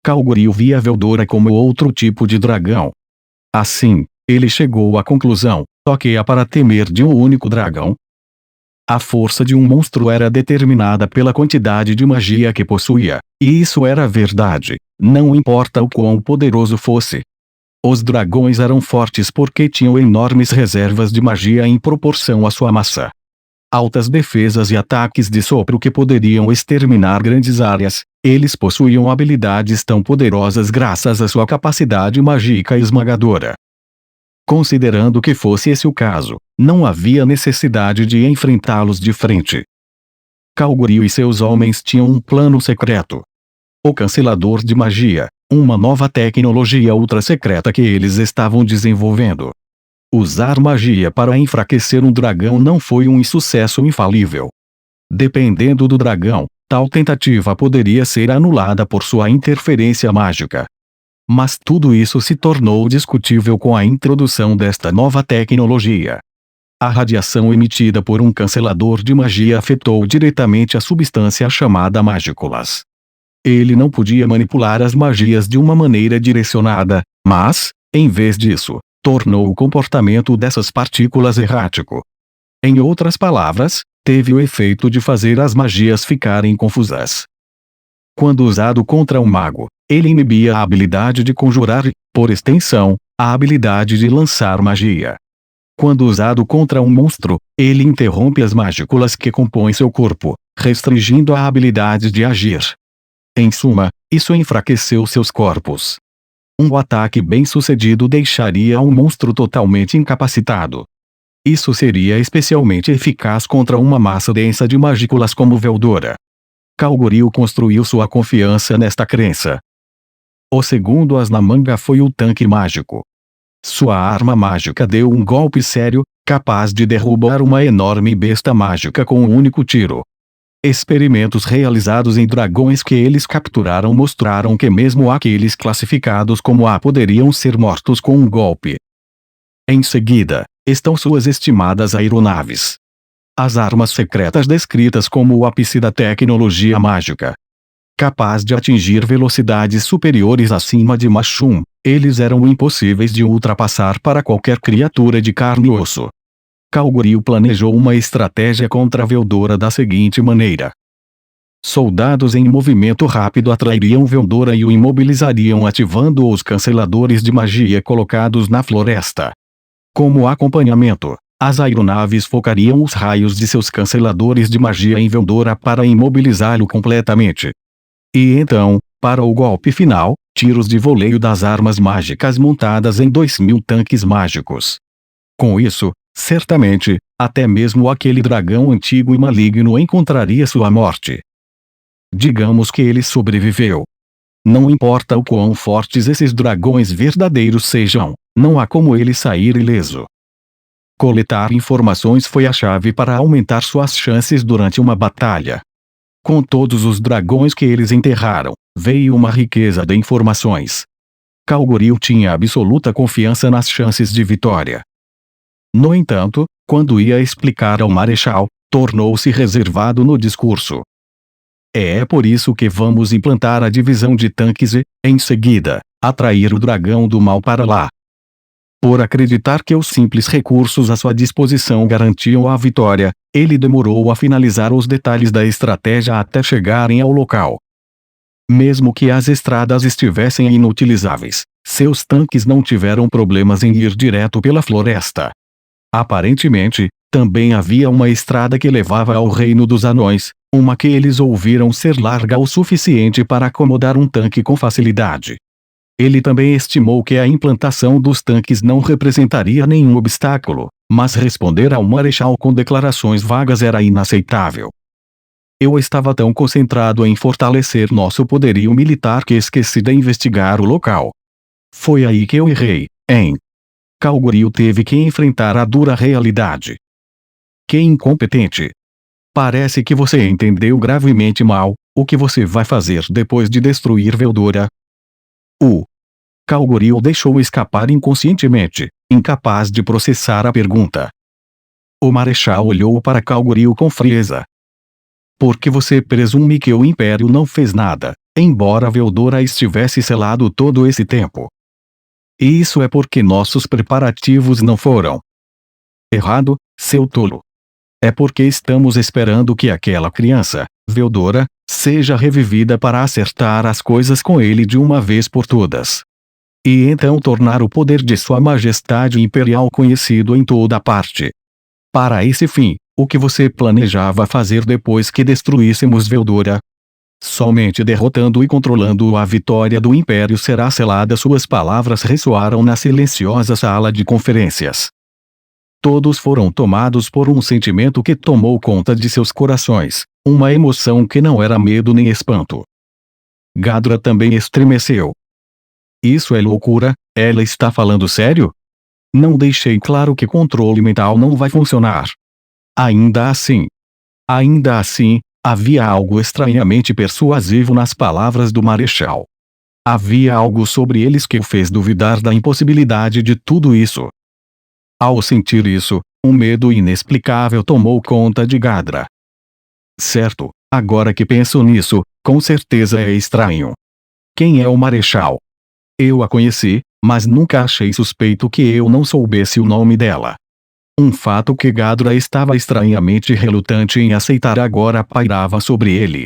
Kalgoril via Veldora como outro tipo de dragão. Assim, ele chegou à conclusão: ok, há para temer de um único dragão? A força de um monstro era determinada pela quantidade de magia que possuía, e isso era verdade, não importa o quão poderoso fosse. Os dragões eram fortes porque tinham enormes reservas de magia em proporção à sua massa. Altas defesas e ataques de sopro que poderiam exterminar grandes áreas, eles possuíam habilidades tão poderosas graças à sua capacidade mágica esmagadora. Considerando que fosse esse o caso, não havia necessidade de enfrentá-los de frente. Kalgoril e seus homens tinham um plano secreto. O Cancelador de Magia, uma nova tecnologia ultra secreta que eles estavam desenvolvendo. Usar magia para enfraquecer um dragão não foi um insucesso infalível. Dependendo do dragão, tal tentativa poderia ser anulada por sua interferência mágica. Mas tudo isso se tornou discutível com a introdução desta nova tecnologia. A radiação emitida por um cancelador de magia afetou diretamente a substância chamada Magículas. Ele não podia manipular as magias de uma maneira direcionada, mas, em vez disso, tornou o comportamento dessas partículas errático. Em outras palavras, teve o efeito de fazer as magias ficarem confusas. Quando usado contra um mago, ele inibia a habilidade de conjurar e, por extensão, a habilidade de lançar magia. Quando usado contra um monstro, ele interrompe as mágiculas que compõem seu corpo, restringindo a habilidade de agir. Em suma, isso enfraqueceu seus corpos. Um ataque bem-sucedido deixaria um monstro totalmente incapacitado. Isso seria especialmente eficaz contra uma massa densa de mágiculas como Veldora. Kalgoril construiu sua confiança nesta crença. O segundo as na manga foi o tanque mágico. Sua arma mágica deu um golpe sério, capaz de derrubar uma enorme besta mágica com um único tiro. Experimentos realizados em dragões que eles capturaram mostraram que mesmo aqueles classificados como A poderiam ser mortos com um golpe. Em seguida, estão suas estimadas aeronaves. As armas secretas descritas como o ápice da tecnologia mágica. Capaz de atingir velocidades superiores acima de Mach 1, eles eram impossíveis de ultrapassar para qualquer criatura de carne e osso. Kalgoril planejou uma estratégia contra a Veldora da seguinte maneira. Soldados em movimento rápido atrairiam Veldora e o imobilizariam ativando os canceladores de magia colocados na floresta. Como acompanhamento, as aeronaves focariam os raios de seus canceladores de magia em Veldora para imobilizá-lo completamente. E então, para o golpe final, tiros de voleio das armas mágicas montadas em 2000 tanques mágicos. Com isso, certamente, até mesmo aquele dragão antigo e maligno encontraria sua morte. Digamos que ele sobreviveu. Não importa o quão fortes esses dragões verdadeiros sejam, não há como ele sair ileso. Coletar informações foi a chave para aumentar suas chances durante uma batalha. Com todos os dragões que eles enterraram, veio uma riqueza de informações. Kalgoril tinha absoluta confiança nas chances de vitória. No entanto, quando ia explicar ao Marechal, tornou-se reservado no discurso. É por isso que vamos implantar a divisão de tanques e, em seguida, atrair o dragão do mal para lá. Por acreditar que os simples recursos à sua disposição garantiam a vitória, ele demorou a finalizar os detalhes da estratégia até chegarem ao local. Mesmo que as estradas estivessem inutilizáveis, seus tanques não tiveram problemas em ir direto pela floresta. Aparentemente, também havia uma estrada que levava ao reino dos anões, uma que eles ouviram ser larga o suficiente para acomodar um tanque com facilidade. Ele também estimou que a implantação dos tanques não representaria nenhum obstáculo, mas responder ao Marechal com declarações vagas era inaceitável. Eu estava tão concentrado em fortalecer nosso poderio militar que esqueci de investigar o local. Foi aí que eu errei, hein? Kalgoril teve que enfrentar a dura realidade. Que incompetente! Parece que você entendeu gravemente mal o que você vai fazer depois de destruir Veldora. Kalgoril deixou escapar inconscientemente, incapaz de processar a pergunta. O marechal olhou para Kalgoril com frieza. Porque você presume que o Império não fez nada, embora Veldora estivesse selado todo esse tempo. E isso é porque nossos preparativos não foram. Errado, seu tolo. É porque estamos esperando que aquela criança, Veldora, seja revivida para acertar as coisas com ele de uma vez por todas. E então tornar o poder de Sua Majestade Imperial conhecido em toda parte. Para esse fim, o que você planejava fazer depois que destruíssemos Veldora? Somente derrotando e controlando a vitória do Império será selada. Suas palavras ressoaram na silenciosa sala de conferências. Todos foram tomados por um sentimento que tomou conta de seus corações, uma emoção que não era medo nem espanto. Gadra também estremeceu. Isso é loucura, ela está falando sério? Não deixei claro que controle mental não vai funcionar. Ainda assim, havia algo estranhamente persuasivo nas palavras do marechal. Havia algo sobre eles que o fez duvidar da impossibilidade de tudo isso. Ao sentir isso, um medo inexplicável tomou conta de Gadra. Certo, agora que penso nisso, com certeza é estranho. Quem é o marechal? Eu a conheci, mas nunca achei suspeito que eu não soubesse o nome dela. Um fato que Gadra estava estranhamente relutante em aceitar agora pairava sobre ele.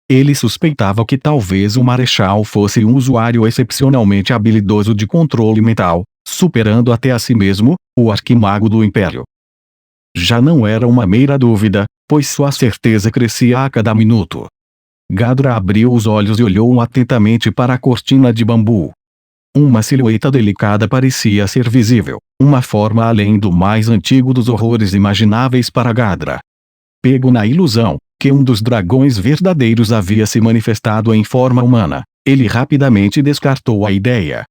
Ele suspeitava que talvez o marechal fosse um usuário excepcionalmente habilidoso de controle mental, superando até a si mesmo, o arquimago do Império. Já não era uma mera dúvida, pois sua certeza crescia a cada minuto. Gadra abriu os olhos e olhou atentamente para a cortina de bambu. Uma silhueta delicada parecia ser visível, uma forma além do mais antigo dos horrores imagináveis para Gadra. Pego na ilusão, que um dos dragões verdadeiros havia se manifestado em forma humana, ele rapidamente descartou a ideia.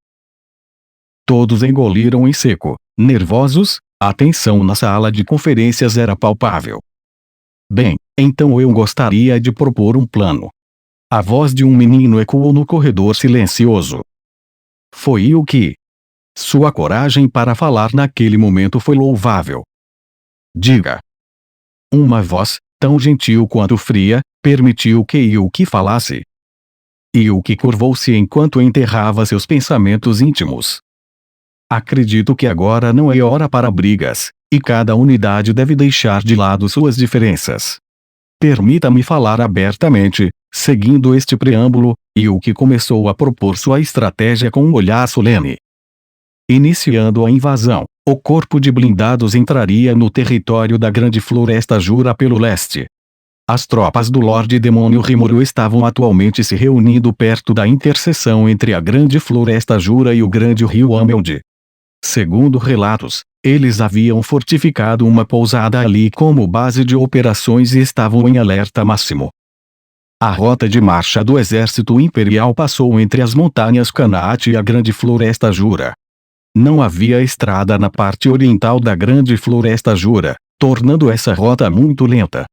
Todos engoliram em seco, nervosos, a tensão na sala de conferências era palpável. Bem, então eu gostaria de propor um plano. A voz de um menino ecoou no corredor silencioso. Foi o que? Sua coragem para falar naquele momento foi louvável. Diga. Uma voz, tão gentil quanto fria, permitiu que Yuki falasse. Yuki curvou-se enquanto enterrava seus pensamentos íntimos. Acredito que agora não é hora para brigas, e cada unidade deve deixar de lado suas diferenças. Permita-me falar abertamente, seguindo este preâmbulo, Yuki começou a propor sua estratégia com um olhar solene. Iniciando a invasão, o corpo de blindados entraria no território da Grande Floresta Jura pelo leste. As tropas do Lorde Demônio Rimuru estavam atualmente se reunindo perto da interseção entre a Grande Floresta Jura e o Grande Rio Ameld. Segundo relatos, eles haviam fortificado uma pousada ali como base de operações e estavam em alerta máximo. A rota de marcha do exército imperial passou entre as montanhas Kanaat e a Grande Floresta Jura. Não havia estrada na parte oriental da Grande Floresta Jura, tornando essa rota muito lenta.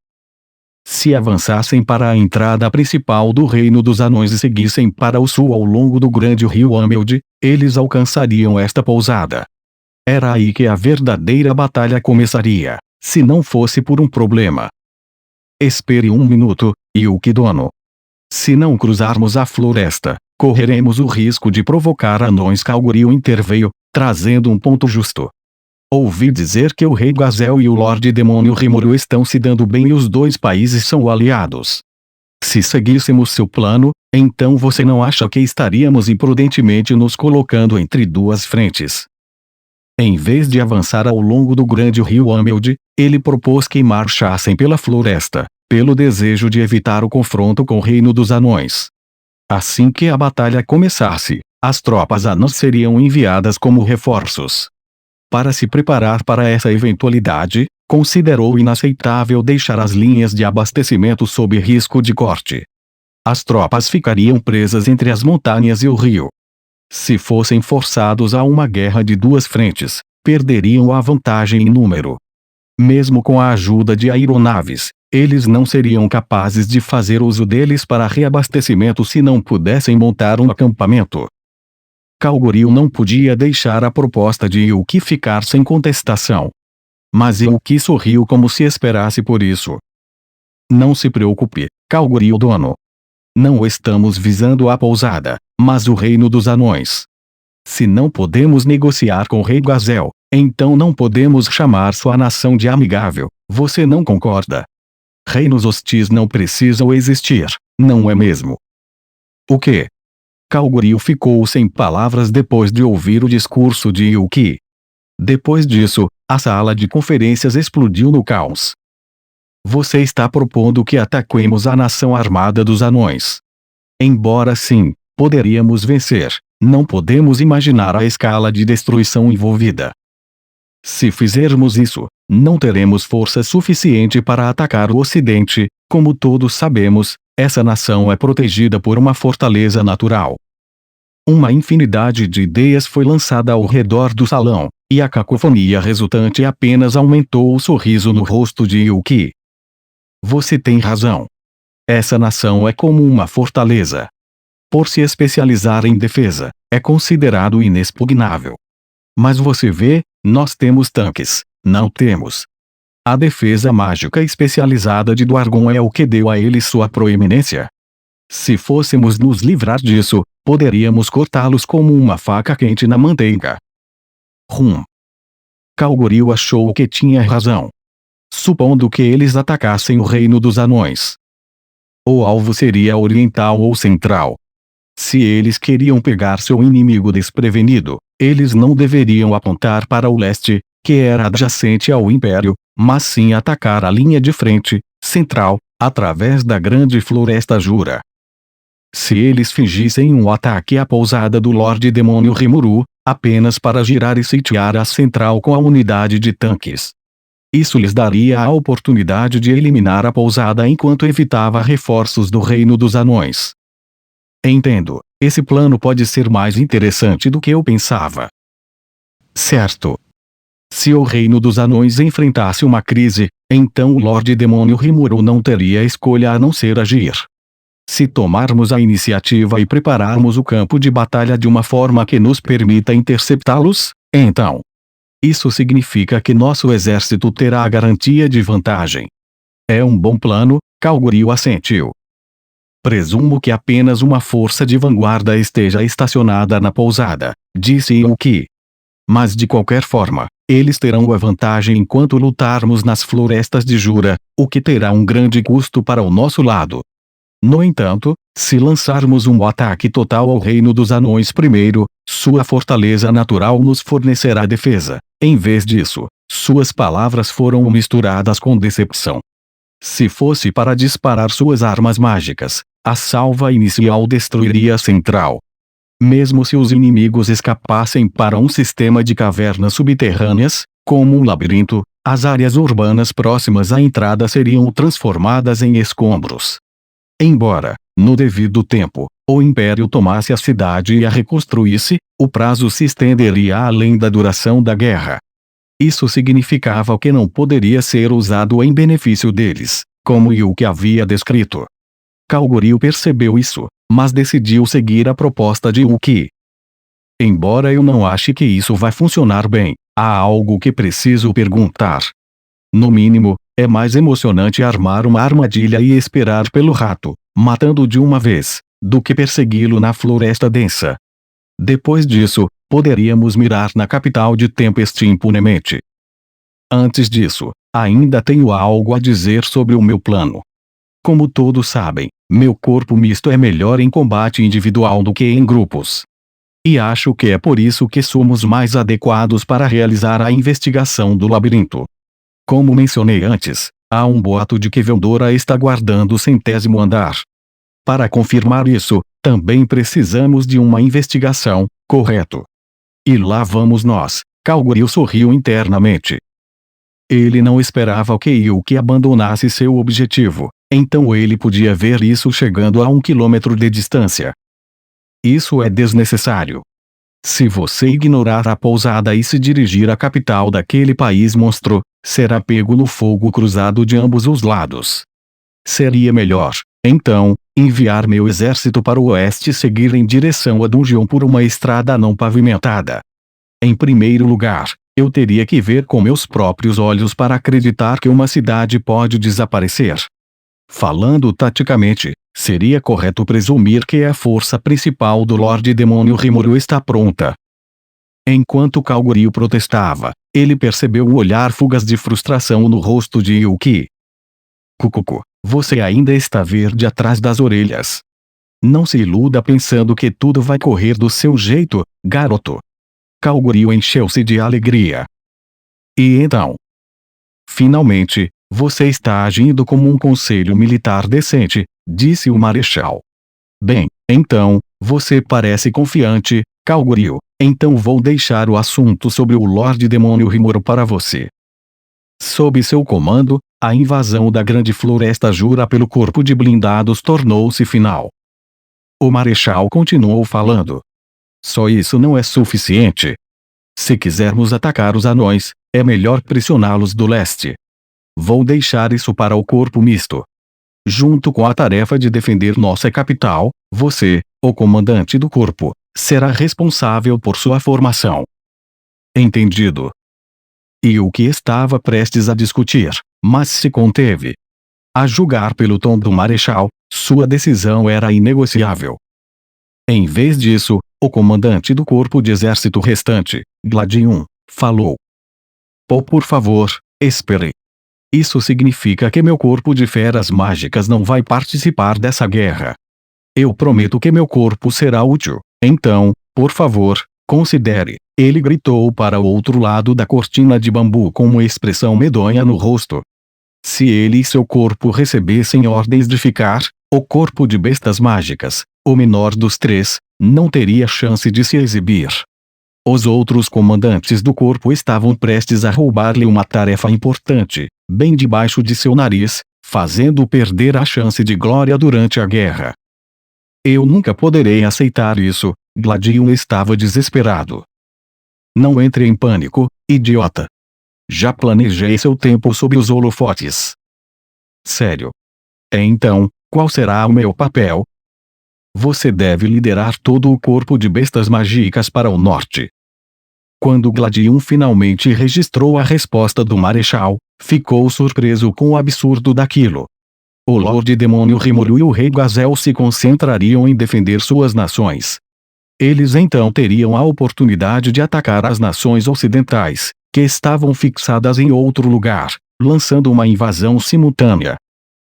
Se avançassem para a entrada principal do Reino dos Anões e seguissem para o sul ao longo do Grande Rio Ameld, eles alcançariam esta pousada. Era aí que a verdadeira batalha começaria, se não fosse por um problema. Espere um minuto, Yuki Dono. Se não cruzarmos a floresta, correremos o risco de provocar anões. Kalgoril interveio, trazendo um ponto justo. Ouvi dizer que o Rei Gazel e o Lorde Demônio Rimuru estão se dando bem e os dois países são aliados. Se seguíssemos seu plano, então você não acha que estaríamos imprudentemente nos colocando entre duas frentes? Em vez de avançar ao longo do Grande Rio Ameld, ele propôs que marchassem pela floresta, pelo desejo de evitar o confronto com o Reino dos Anões. Assim que a batalha começasse, as tropas anãs seriam enviadas como reforços. Para se preparar para essa eventualidade, considerou inaceitável deixar as linhas de abastecimento sob risco de corte. As tropas ficariam presas entre as montanhas e o rio. Se fossem forçados a uma guerra de duas frentes, perderiam a vantagem em número. Mesmo com a ajuda de aeronaves, eles não seriam capazes de fazer uso deles para reabastecimento se não pudessem montar um acampamento. Kalgoril não podia deixar a proposta de Yuki ficar sem contestação. Mas Yuki sorriu como se esperasse por isso. Não se preocupe, Kalguri o dono. Não estamos visando a pousada, mas o reino dos anões. Se não podemos negociar com o rei Gazel, então não podemos chamar sua nação de amigável, você não concorda? Reinos hostis não precisam existir, não é mesmo? O quê? Kalguri ficou sem palavras depois de ouvir o discurso de Yuki. Depois disso, a sala de conferências explodiu no caos. Você está propondo que ataquemos a nação armada dos anões. Embora sim, poderíamos vencer, não podemos imaginar a escala de destruição envolvida. Se fizermos isso, não teremos força suficiente para atacar o Ocidente. Como todos sabemos, essa nação é protegida por uma fortaleza natural. Uma infinidade de ideias foi lançada ao redor do salão, e a cacofonia resultante apenas aumentou o sorriso no rosto de Yuki. Você tem razão. Essa nação é como uma fortaleza. Por se especializar em defesa, é considerado inexpugnável. Mas você vê, nós temos tanques, não temos. A defesa mágica especializada de Dwargon é o que deu a eles sua proeminência. Se fôssemos nos livrar disso, poderíamos cortá-los como uma faca quente na manteiga. Kalguri achou que tinha razão. Supondo que eles atacassem o reino dos anões. O alvo seria oriental ou central. Se eles queriam pegar seu inimigo desprevenido, eles não deveriam apontar para o leste, que era adjacente ao Império, mas sim atacar a linha de frente, central, através da grande floresta Jura. Se eles fingissem um ataque à pousada do Lorde Demônio Rimuru, apenas para girar e sitiar a central com a unidade de tanques. Isso lhes daria a oportunidade de eliminar a pousada enquanto evitava reforços do reino dos anões. Entendo, esse plano pode ser mais interessante do que eu pensava. Certo. Se o reino dos anões enfrentasse uma crise, então o Lorde Demônio Rimuru não teria escolha a não ser agir. Se tomarmos a iniciativa e prepararmos o campo de batalha de uma forma que nos permita interceptá-los, então isso significa que nosso exército terá a garantia de vantagem. É um bom plano, Kalguri assentiu. Presumo que apenas uma força de vanguarda esteja estacionada na pousada, disse Yuki. Mas de qualquer forma, eles terão a vantagem enquanto lutarmos nas florestas de Jura, o que terá um grande custo para o nosso lado. No entanto, se lançarmos um ataque total ao reino dos anões primeiro, sua fortaleza natural nos fornecerá defesa. Em vez disso, suas palavras foram misturadas com decepção. Se fosse para disparar suas armas mágicas, a salva inicial destruiria a central. Mesmo se os inimigos escapassem para um sistema de cavernas subterrâneas, como um labirinto, as áreas urbanas próximas à entrada seriam transformadas em escombros. Embora, no devido tempo, o Império tomasse a cidade e a reconstruísse, o prazo se estenderia além da duração da guerra. Isso significava que não poderia ser usado em benefício deles, como Yuki havia descrito. Kalguri percebeu isso, mas decidiu seguir a proposta de Yuki. Embora eu não ache que isso vai funcionar bem, há algo que preciso perguntar. No mínimo, é mais emocionante armar uma armadilha e esperar pelo rato, matando de uma vez, do que persegui-lo na floresta densa. Depois disso, poderíamos mirar na capital de Tempest impunemente. Antes disso, ainda tenho algo a dizer sobre o meu plano. Como todos sabem, meu corpo misto é melhor em combate individual do que em grupos. E acho que é por isso que somos mais adequados para realizar a investigação do labirinto. Como mencionei antes, há um boato de que Veldora está guardando o 100º andar. Para confirmar isso, também precisamos de uma investigação, correto? E lá vamos nós, Kalguri sorriu internamente. Ele não esperava que Yuki abandonasse seu objetivo, então ele podia ver isso chegando a 1 quilômetro de distância. Isso é desnecessário. Se você ignorar a pousada e se dirigir à capital daquele país monstro, será pego no fogo cruzado de ambos os lados. Seria melhor, então, enviar meu exército para o oeste e seguir em direção a Dungeon por uma estrada não pavimentada. Em primeiro lugar, Eu teria que ver com meus próprios olhos para acreditar que uma cidade pode desaparecer. Falando taticamente, seria correto presumir que a força principal do Lorde Demônio Rimuru está pronta. Enquanto Kalguryu protestava, ele percebeu o olhar fugaz de frustração no rosto de Yuki. Kukuku, você ainda está verde atrás das orelhas. Não se iluda pensando que tudo vai correr do seu jeito, garoto. Kalguryu encheu-se de alegria. E então? Finalmente, você está agindo como um conselho militar decente, disse o marechal. Bem, então, você parece confiante, Kalguryu, então vou deixar o assunto sobre o Lorde Demônio Rimuru para você. Sob seu comando, a invasão da Grande Floresta Jura pelo Corpo de Blindados tornou-se final. O marechal continuou falando. Só isso não é suficiente. Se quisermos atacar os anões, é melhor pressioná-los do leste. Vou deixar isso para o corpo misto. Junto com a tarefa de defender nossa capital, você, o comandante do corpo, será responsável por sua formação. Entendido. E o que estava prestes a discutir, mas se conteve. A julgar pelo tom do marechal, sua decisão era inegociável. Em vez disso, o comandante do corpo de exército restante, Gladium, falou. Por favor, espere. Isso significa que meu corpo de feras mágicas não vai participar dessa guerra. Eu prometo que meu corpo será útil, então, por favor, considere. Ele gritou para o outro lado da cortina de bambu com uma expressão medonha no rosto. Se ele e seu corpo recebessem ordens de ficar, o corpo de bestas mágicas, o menor dos três, não teria chance de se exibir. Os outros comandantes do corpo estavam prestes a roubar-lhe uma tarefa importante, bem debaixo de seu nariz, fazendo-o perder a chance de glória durante a guerra. Eu nunca poderei aceitar isso, Gladium estava desesperado. Não entre em pânico, idiota. Já planejei seu tempo sob os holofotes. Sério. Então, qual será o meu papel? Você deve liderar todo o corpo de bestas mágicas para o norte. Quando Gladium finalmente registrou a resposta do marechal, ficou surpreso com o absurdo daquilo. O Lorde Demônio Rimuru e o Rei Gazel se concentrariam em defender suas nações. Eles então teriam a oportunidade de atacar as nações ocidentais, que estavam fixadas em outro lugar, lançando uma invasão simultânea.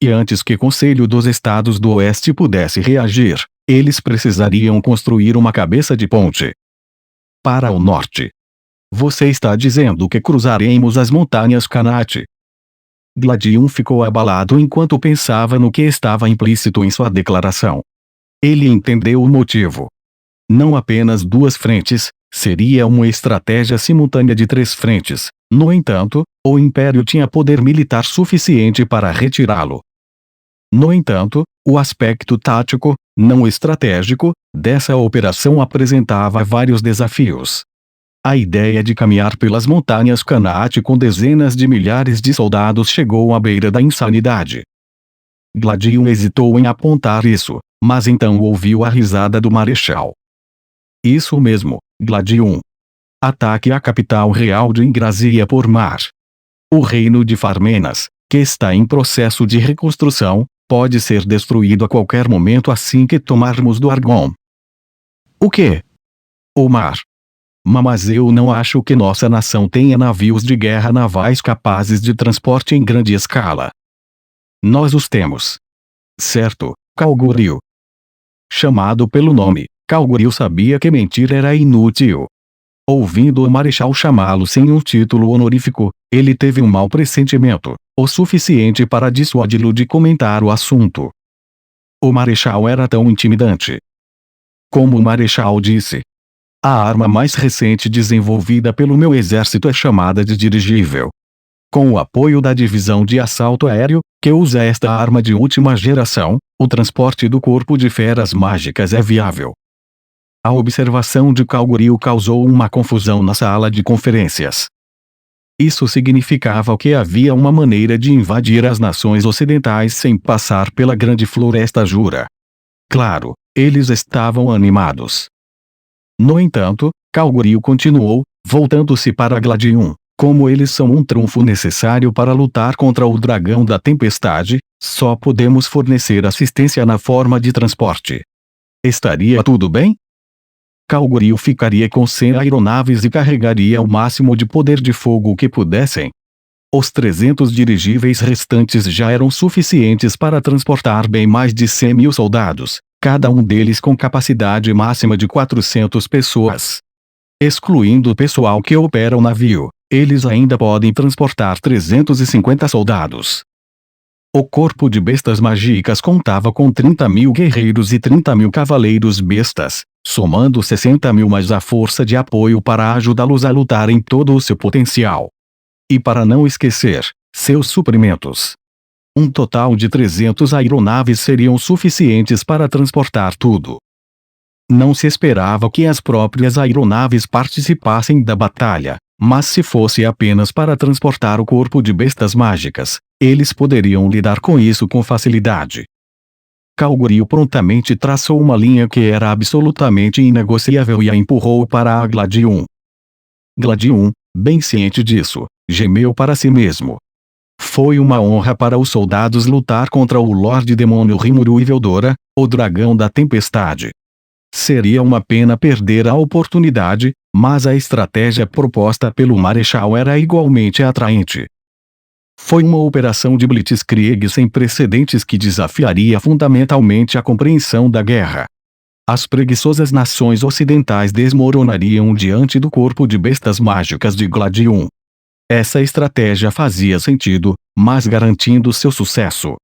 E antes que o Conselho dos Estados do Oeste pudesse reagir, eles precisariam construir uma cabeça de ponte. Para o norte. Você está dizendo que cruzaremos as montanhas Kanat? Gladium ficou abalado enquanto pensava no que estava implícito em sua declaração. Ele entendeu o motivo. Não apenas duas frentes, seria uma estratégia simultânea de 3 frentes. No entanto, o Império tinha poder militar suficiente para retirá-lo. No entanto, o aspecto tático, não estratégico, dessa operação apresentava vários desafios. A ideia de caminhar pelas montanhas Kanat com dezenas de milhares de soldados chegou à beira da insanidade. Gladium hesitou em apontar isso, mas então ouviu a risada do marechal. Isso mesmo, Gladium. Ataque à capital real de Ingrazia por mar. O reino de Farmenas, que está em processo de reconstrução, pode ser destruído a qualquer momento assim que tomarmos do Argon. O quê? O mar. Mas eu não acho que nossa nação tenha navios de guerra navais capazes de transporte em grande escala. Nós os temos. Certo, Kalguryu. Chamado pelo nome, Kalguryu sabia que mentir era inútil. Ouvindo o marechal chamá-lo sem um título honorífico, ele teve um mau pressentimento, o suficiente para dissuadi-lo de comentar o assunto. O marechal era tão intimidante. Como o marechal disse, a arma mais recente desenvolvida pelo meu exército é chamada de dirigível. Com o apoio da divisão de assalto aéreo, que usa esta arma de última geração, o transporte do corpo de feras mágicas é viável. A observação de Kalguryu causou uma confusão na sala de conferências. Isso significava que havia uma maneira de invadir as nações ocidentais sem passar pela Grande Floresta Jura. Claro, eles estavam animados. No entanto, Kalguryu continuou, voltando-se para Gladium. Como eles são um trunfo necessário para lutar contra o dragão da tempestade, só podemos fornecer assistência na forma de transporte. Estaria tudo bem? Kalgoril ficaria com 100 aeronaves e carregaria o máximo de poder de fogo que pudessem. Os 300 dirigíveis restantes já eram suficientes para transportar bem mais de 100.000 soldados, cada um deles com capacidade máxima de 400 pessoas. Excluindo o pessoal que opera o navio, eles ainda podem transportar 350 soldados. O corpo de bestas mágicas contava com 30.000 guerreiros e 30.000 cavaleiros bestas, somando 60.000 mais a força de apoio para ajudá-los a lutar em todo o seu potencial. E para não esquecer, seus suprimentos. Um total de 300 aeronaves seriam suficientes para transportar tudo. Não se esperava que as próprias aeronaves participassem da batalha, mas se fosse apenas para transportar o corpo de bestas mágicas, eles poderiam lidar com isso com facilidade. Kalgoril prontamente traçou uma linha que era absolutamente inegociável e a empurrou para a Gladium. Gladium, bem ciente disso, gemeu para si mesmo. Foi uma honra para os soldados lutar contra o Lorde Demônio Rimuru e Veldora, o dragão da tempestade. Seria uma pena perder a oportunidade, mas a estratégia proposta pelo Marechal era igualmente atraente. Foi uma operação de blitzkrieg sem precedentes que desafiaria fundamentalmente a compreensão da guerra. As preguiçosas nações ocidentais desmoronariam diante do corpo de bestas mágicas de Gladium. Essa estratégia fazia sentido, mas garantindo seu sucesso.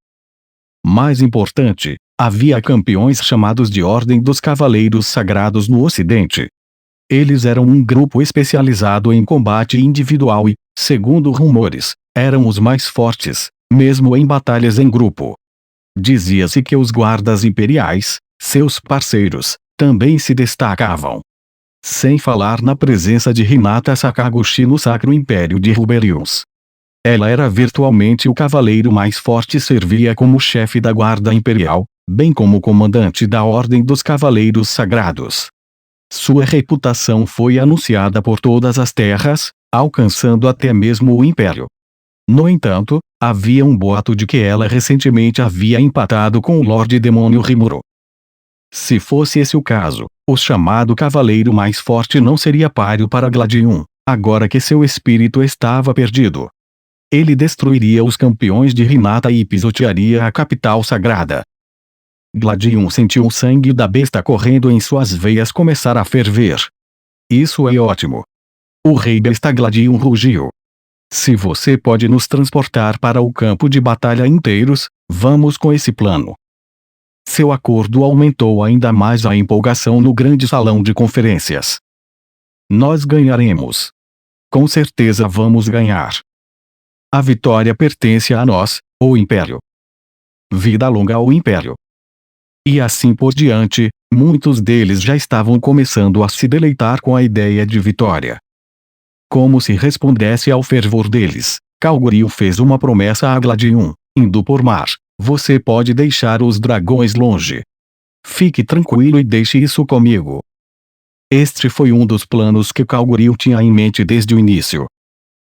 Mais importante, havia campeões chamados de Ordem dos Cavaleiros Sagrados no Ocidente. Eles eram um grupo especializado em combate individual e, segundo rumores, eram os mais fortes, mesmo em batalhas em grupo. Dizia-se que os guardas imperiais, seus parceiros, também se destacavam. Sem falar na presença de Hinata Sakaguchi no Sacro Império de Ruberius. Ela era virtualmente o cavaleiro mais forte e servia como chefe da Guarda Imperial, bem como comandante da Ordem dos Cavaleiros Sagrados. Sua reputação foi anunciada por todas as terras, alcançando até mesmo o Império. No entanto, havia um boato de que ela recentemente havia empatado com o Lorde Demônio Rimuru. Se fosse esse o caso, o chamado cavaleiro mais forte não seria páreo para Gladium, agora que seu espírito estava perdido. Ele destruiria os campeões de Hinata e pisotearia a capital sagrada. Gladium sentiu o sangue da besta correndo em suas veias começar a ferver. Isso é ótimo. O rei besta Gladium rugiu. Se você pode nos transportar para o campo de batalha inteiros, vamos com esse plano. Seu acordo aumentou ainda mais a empolgação no grande salão de conferências. Nós ganharemos. Com certeza vamos ganhar. A vitória pertence a nós, o Império. Vida longa ao Império. E assim por diante, muitos deles já estavam começando a se deleitar com a ideia de vitória. Como se respondesse ao fervor deles, Kalgoril fez uma promessa a Gladium: indo por mar, você pode deixar os dragões longe. Fique tranquilo e deixe isso comigo. Este foi um dos planos que Kalgoril tinha em mente desde o início.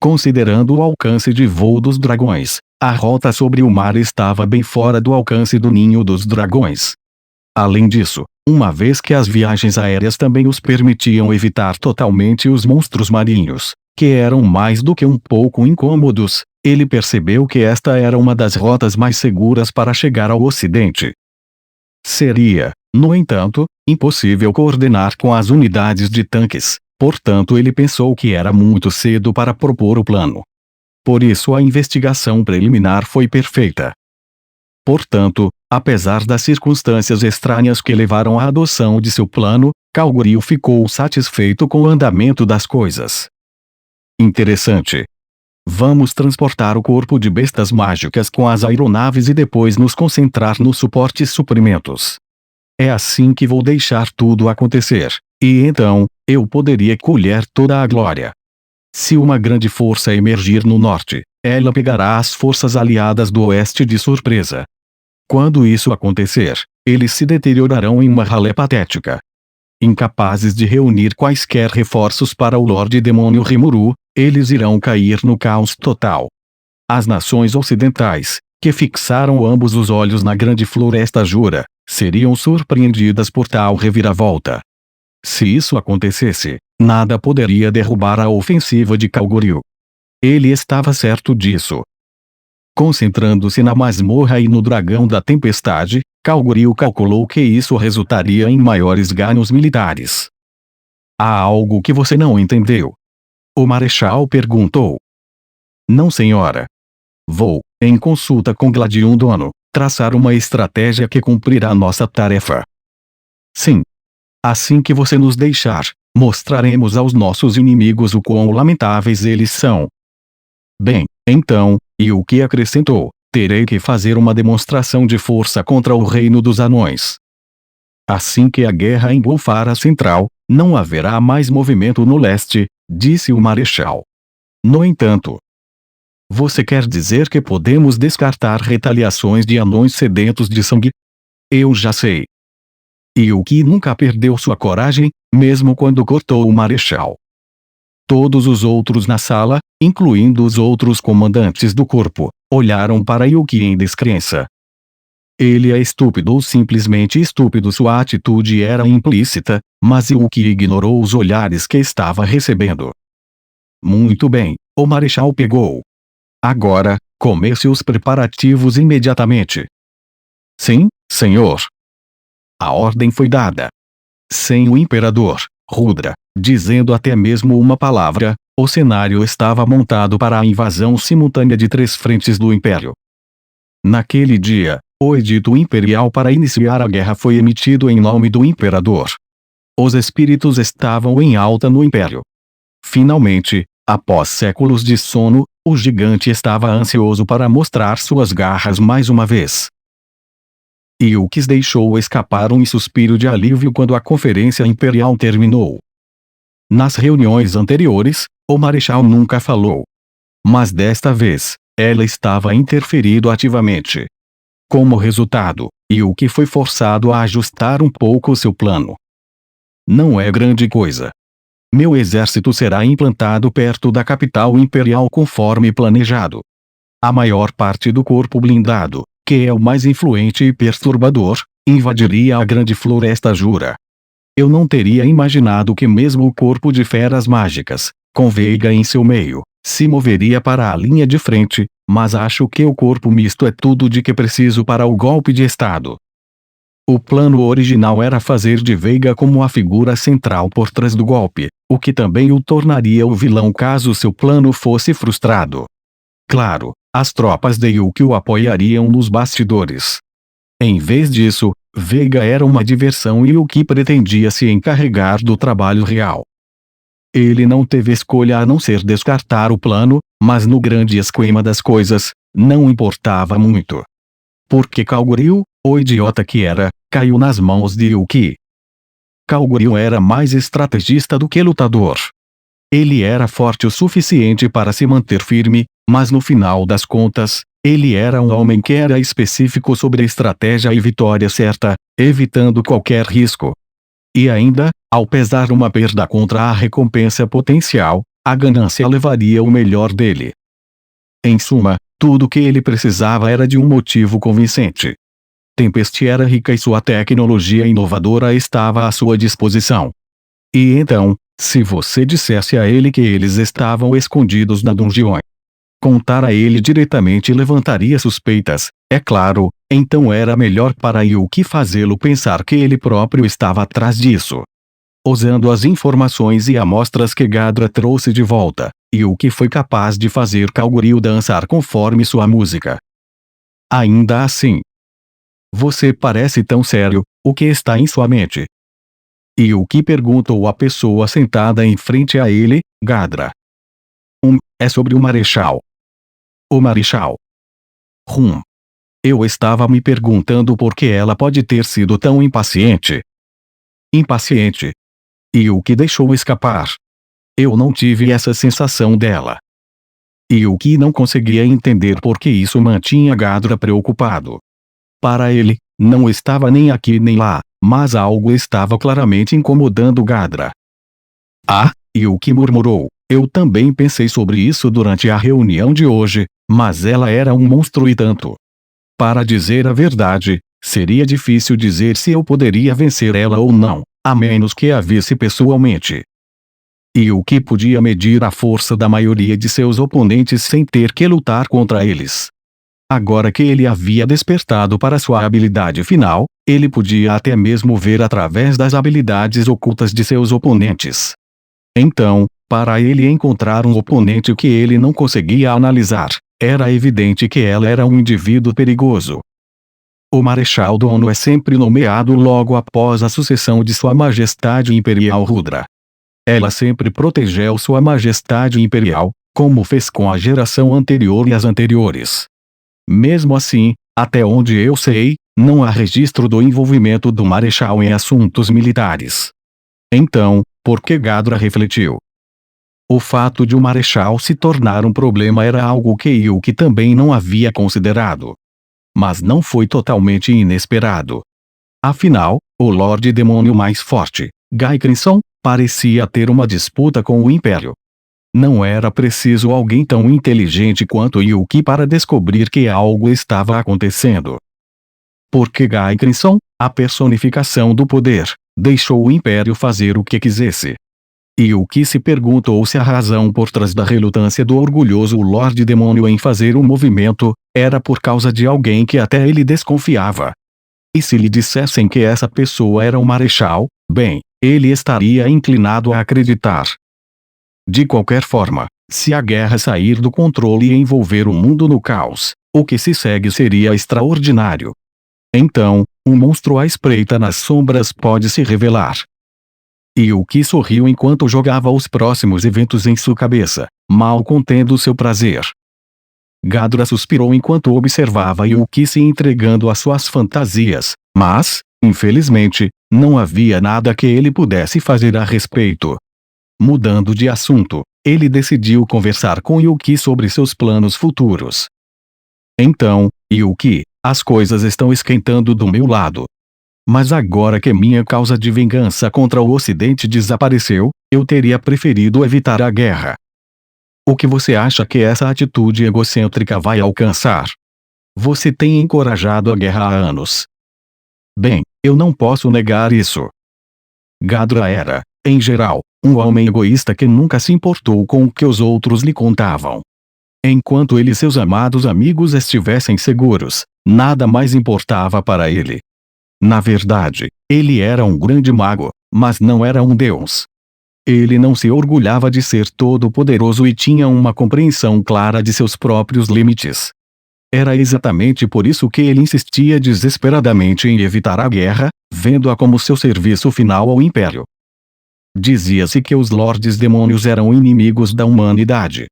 Considerando o alcance de voo dos dragões, a rota sobre o mar estava bem fora do alcance do ninho dos dragões. Além disso, uma vez que as viagens aéreas também os permitiam evitar totalmente os monstros marinhos, que eram mais do que um pouco incômodos, ele percebeu que esta era uma das rotas mais seguras para chegar ao Ocidente. Seria, no entanto, impossível coordenar com as unidades de tanques, portanto ele pensou que era muito cedo para propor o plano. Por isso a investigação preliminar foi perfeita. Portanto, apesar das circunstâncias estranhas que levaram à adoção de seu plano, Kalgoril ficou satisfeito com o andamento das coisas. Interessante. Vamos transportar o corpo de bestas mágicas com as aeronaves e depois nos concentrar nos suportes e suprimentos. É assim que vou deixar tudo acontecer, e então, eu poderia colher toda a glória. Se uma grande força emergir no norte, ela pegará as forças aliadas do oeste de surpresa. Quando isso acontecer, eles se deteriorarão em uma ralé patética. incapazes de reunir quaisquer reforços para o Lorde Demônio Rimuru, eles irão cair no caos total. As nações ocidentais, que fixaram ambos os olhos na grande floresta Jura, seriam surpreendidas por tal reviravolta. Se isso acontecesse, nada poderia derrubar a ofensiva de Kalgoryu. Ele estava certo disso. Concentrando-se na masmorra e no dragão da tempestade, Kalgoryu calculou que isso resultaria em maiores ganhos militares. Há algo que você não entendeu? O Marechal perguntou. Não, senhora. Vou, em consulta com Gladium Dono, traçar uma estratégia que cumprirá nossa tarefa. Sim. Assim que você nos deixar, mostraremos aos nossos inimigos o quão lamentáveis eles são. Bem, então, e o que acrescentou, terei que fazer uma demonstração de força contra o reino dos anões. Assim que a guerra engolfar a central, não haverá mais movimento no leste, disse o Marechal. No entanto, você quer dizer que podemos descartar retaliações de anões sedentos de sangue? Eu já sei. E o que nunca perdeu sua coragem, mesmo quando cortou o Marechal. Todos os outros na sala, incluindo os outros comandantes do corpo, olharam para Yuki em descrença. Ele é estúpido ou simplesmente estúpido. Sua atitude era implícita, mas Yuki ignorou os olhares que estava recebendo. Muito bem, o Marechal pegou. Agora, comece os preparativos imediatamente. Sim, senhor. A ordem foi dada. Sem o imperador, Rudra, dizendo até mesmo uma palavra, o cenário estava montado para a invasão simultânea de 3 frentes do Império. Naquele dia, o edito imperial para iniciar a guerra foi emitido em nome do imperador. Os espíritos estavam em alta no Império. Finalmente, após séculos de sono, o gigante estava ansioso para mostrar suas garras mais uma vez. Yuki deixou escapar um suspiro de alívio quando a conferência imperial terminou. Nas reuniões anteriores, o Marechal nunca falou. Mas desta vez, ela estava interferindo ativamente. Como resultado, Yuki foi forçado a ajustar um pouco seu plano. Não é grande coisa. Meu exército será implantado perto da capital imperial conforme planejado. A maior parte do corpo blindado, que é o mais influente e perturbador, invadiria a grande floresta Jura. Eu não teria imaginado que mesmo o corpo de feras mágicas, com Veiga em seu meio, se moveria para a linha de frente, mas acho que o corpo misto é tudo de que preciso para o golpe de estado. O plano original era fazer de Veiga como a figura central por trás do golpe, o que também o tornaria o vilão caso seu plano fosse frustrado. Claro, as tropas de Yuki o apoiariam nos bastidores. Em vez disso, Veiga era uma diversão e Yuki pretendia se encarregar do trabalho real. Ele não teve escolha a não ser descartar o plano, mas no grande esquema das coisas, não importava muito. Porque Kalgoryu, o idiota que era, caiu nas mãos de Yuki. Kalgoryu era mais estrategista do que lutador. Ele era forte o suficiente para se manter firme, mas no final das contas, ele era um homem que era específico sobre estratégia e vitória certa, evitando qualquer risco. E ainda, ao pesar uma perda contra a recompensa potencial, a ganância levaria o melhor dele. Em suma, tudo que ele precisava era de um motivo convincente. Tempest era rica e sua tecnologia inovadora estava à sua disposição. E então, se você dissesse a ele que eles estavam escondidos na dungeon, contar a ele diretamente levantaria suspeitas, é claro, então era melhor para Yuki fazê-lo pensar que ele próprio estava atrás disso. Usando as informações e amostras que Gadra trouxe de volta, Yuki foi capaz de fazer Kalgoryu dançar conforme sua música. Ainda assim, você parece tão sério, o que está em sua mente? Yuki perguntou à pessoa sentada em frente a ele, Gadra. É sobre o Marechal. O Marechal. Eu estava me perguntando por que ela pode ter sido tão impaciente. Impaciente? Yuki deixou escapar. Eu não tive essa sensação dela. Yuki não conseguia entender por que isso mantinha Gadra preocupado. Para ele, não estava nem aqui nem lá, mas algo estava claramente incomodando Gadra. Ah, e o que murmurou. Eu também pensei sobre isso durante a reunião de hoje, mas ela era um monstro e tanto. Para dizer a verdade, seria difícil dizer se eu poderia vencer ela ou não, a menos que a visse pessoalmente. E o que podia medir a força da maioria de seus oponentes sem ter que lutar contra eles. Agora que ele havia despertado para sua habilidade final, ele podia até mesmo ver através das habilidades ocultas de seus oponentes. Então, para ele encontrar um oponente que ele não conseguia analisar, era evidente que ela era um indivíduo perigoso. O Marechal Dono é sempre nomeado logo após a sucessão de Sua Majestade Imperial Rudra. Ela sempre protegeu Sua Majestade Imperial, como fez com a geração anterior e as anteriores. Mesmo assim, até onde eu sei, não há registro do envolvimento do Marechal em assuntos militares. Então, por que Gadra refletiu? O fato de o Marechal se tornar um problema era algo que Yuki também não havia considerado. Mas não foi totalmente inesperado. Afinal, o Lorde Demônio mais forte, Gai Crimson, parecia ter uma disputa com o Império. Não era preciso alguém tão inteligente quanto Yuki para descobrir que algo estava acontecendo. Porque Gai Crimson, a personificação do poder, deixou o Império fazer o que quisesse. Yuki se perguntou se a razão por trás da relutância do orgulhoso Lorde Demônio em fazer o movimento, era por causa de alguém que até ele desconfiava. E se lhe dissessem que essa pessoa era o Marechal, bem, ele estaria inclinado a acreditar. De qualquer forma, se a guerra sair do controle e envolver o mundo no caos, o que se segue seria extraordinário. Então, um monstro à espreita nas sombras pode se revelar. Yuki sorriu enquanto jogava os próximos eventos em sua cabeça, mal contendo seu prazer. Gadra suspirou enquanto observava Yuki se entregando às suas fantasias, mas, infelizmente, não havia nada que ele pudesse fazer a respeito. Mudando de assunto, ele decidiu conversar com Yuki sobre seus planos futuros. Então, Yuki, as coisas estão esquentando do meu lado. Mas agora que minha causa de vingança contra o Ocidente desapareceu, eu teria preferido evitar a guerra. O que você acha que essa atitude egocêntrica vai alcançar? Você tem encorajado a guerra há anos. Bem, eu não posso negar isso. Gadra era, em geral, um homem egoísta que nunca se importou com o que os outros lhe contavam. Enquanto ele e seus amados amigos estivessem seguros, nada mais importava para ele. Na verdade, ele era um grande mago, mas não era um deus. Ele não se orgulhava de ser todo-poderoso e tinha uma compreensão clara de seus próprios limites. Era exatamente por isso que ele insistia desesperadamente em evitar a guerra, vendo-a como seu serviço final ao Império. Dizia-se que os Lordes Demônios eram inimigos da humanidade.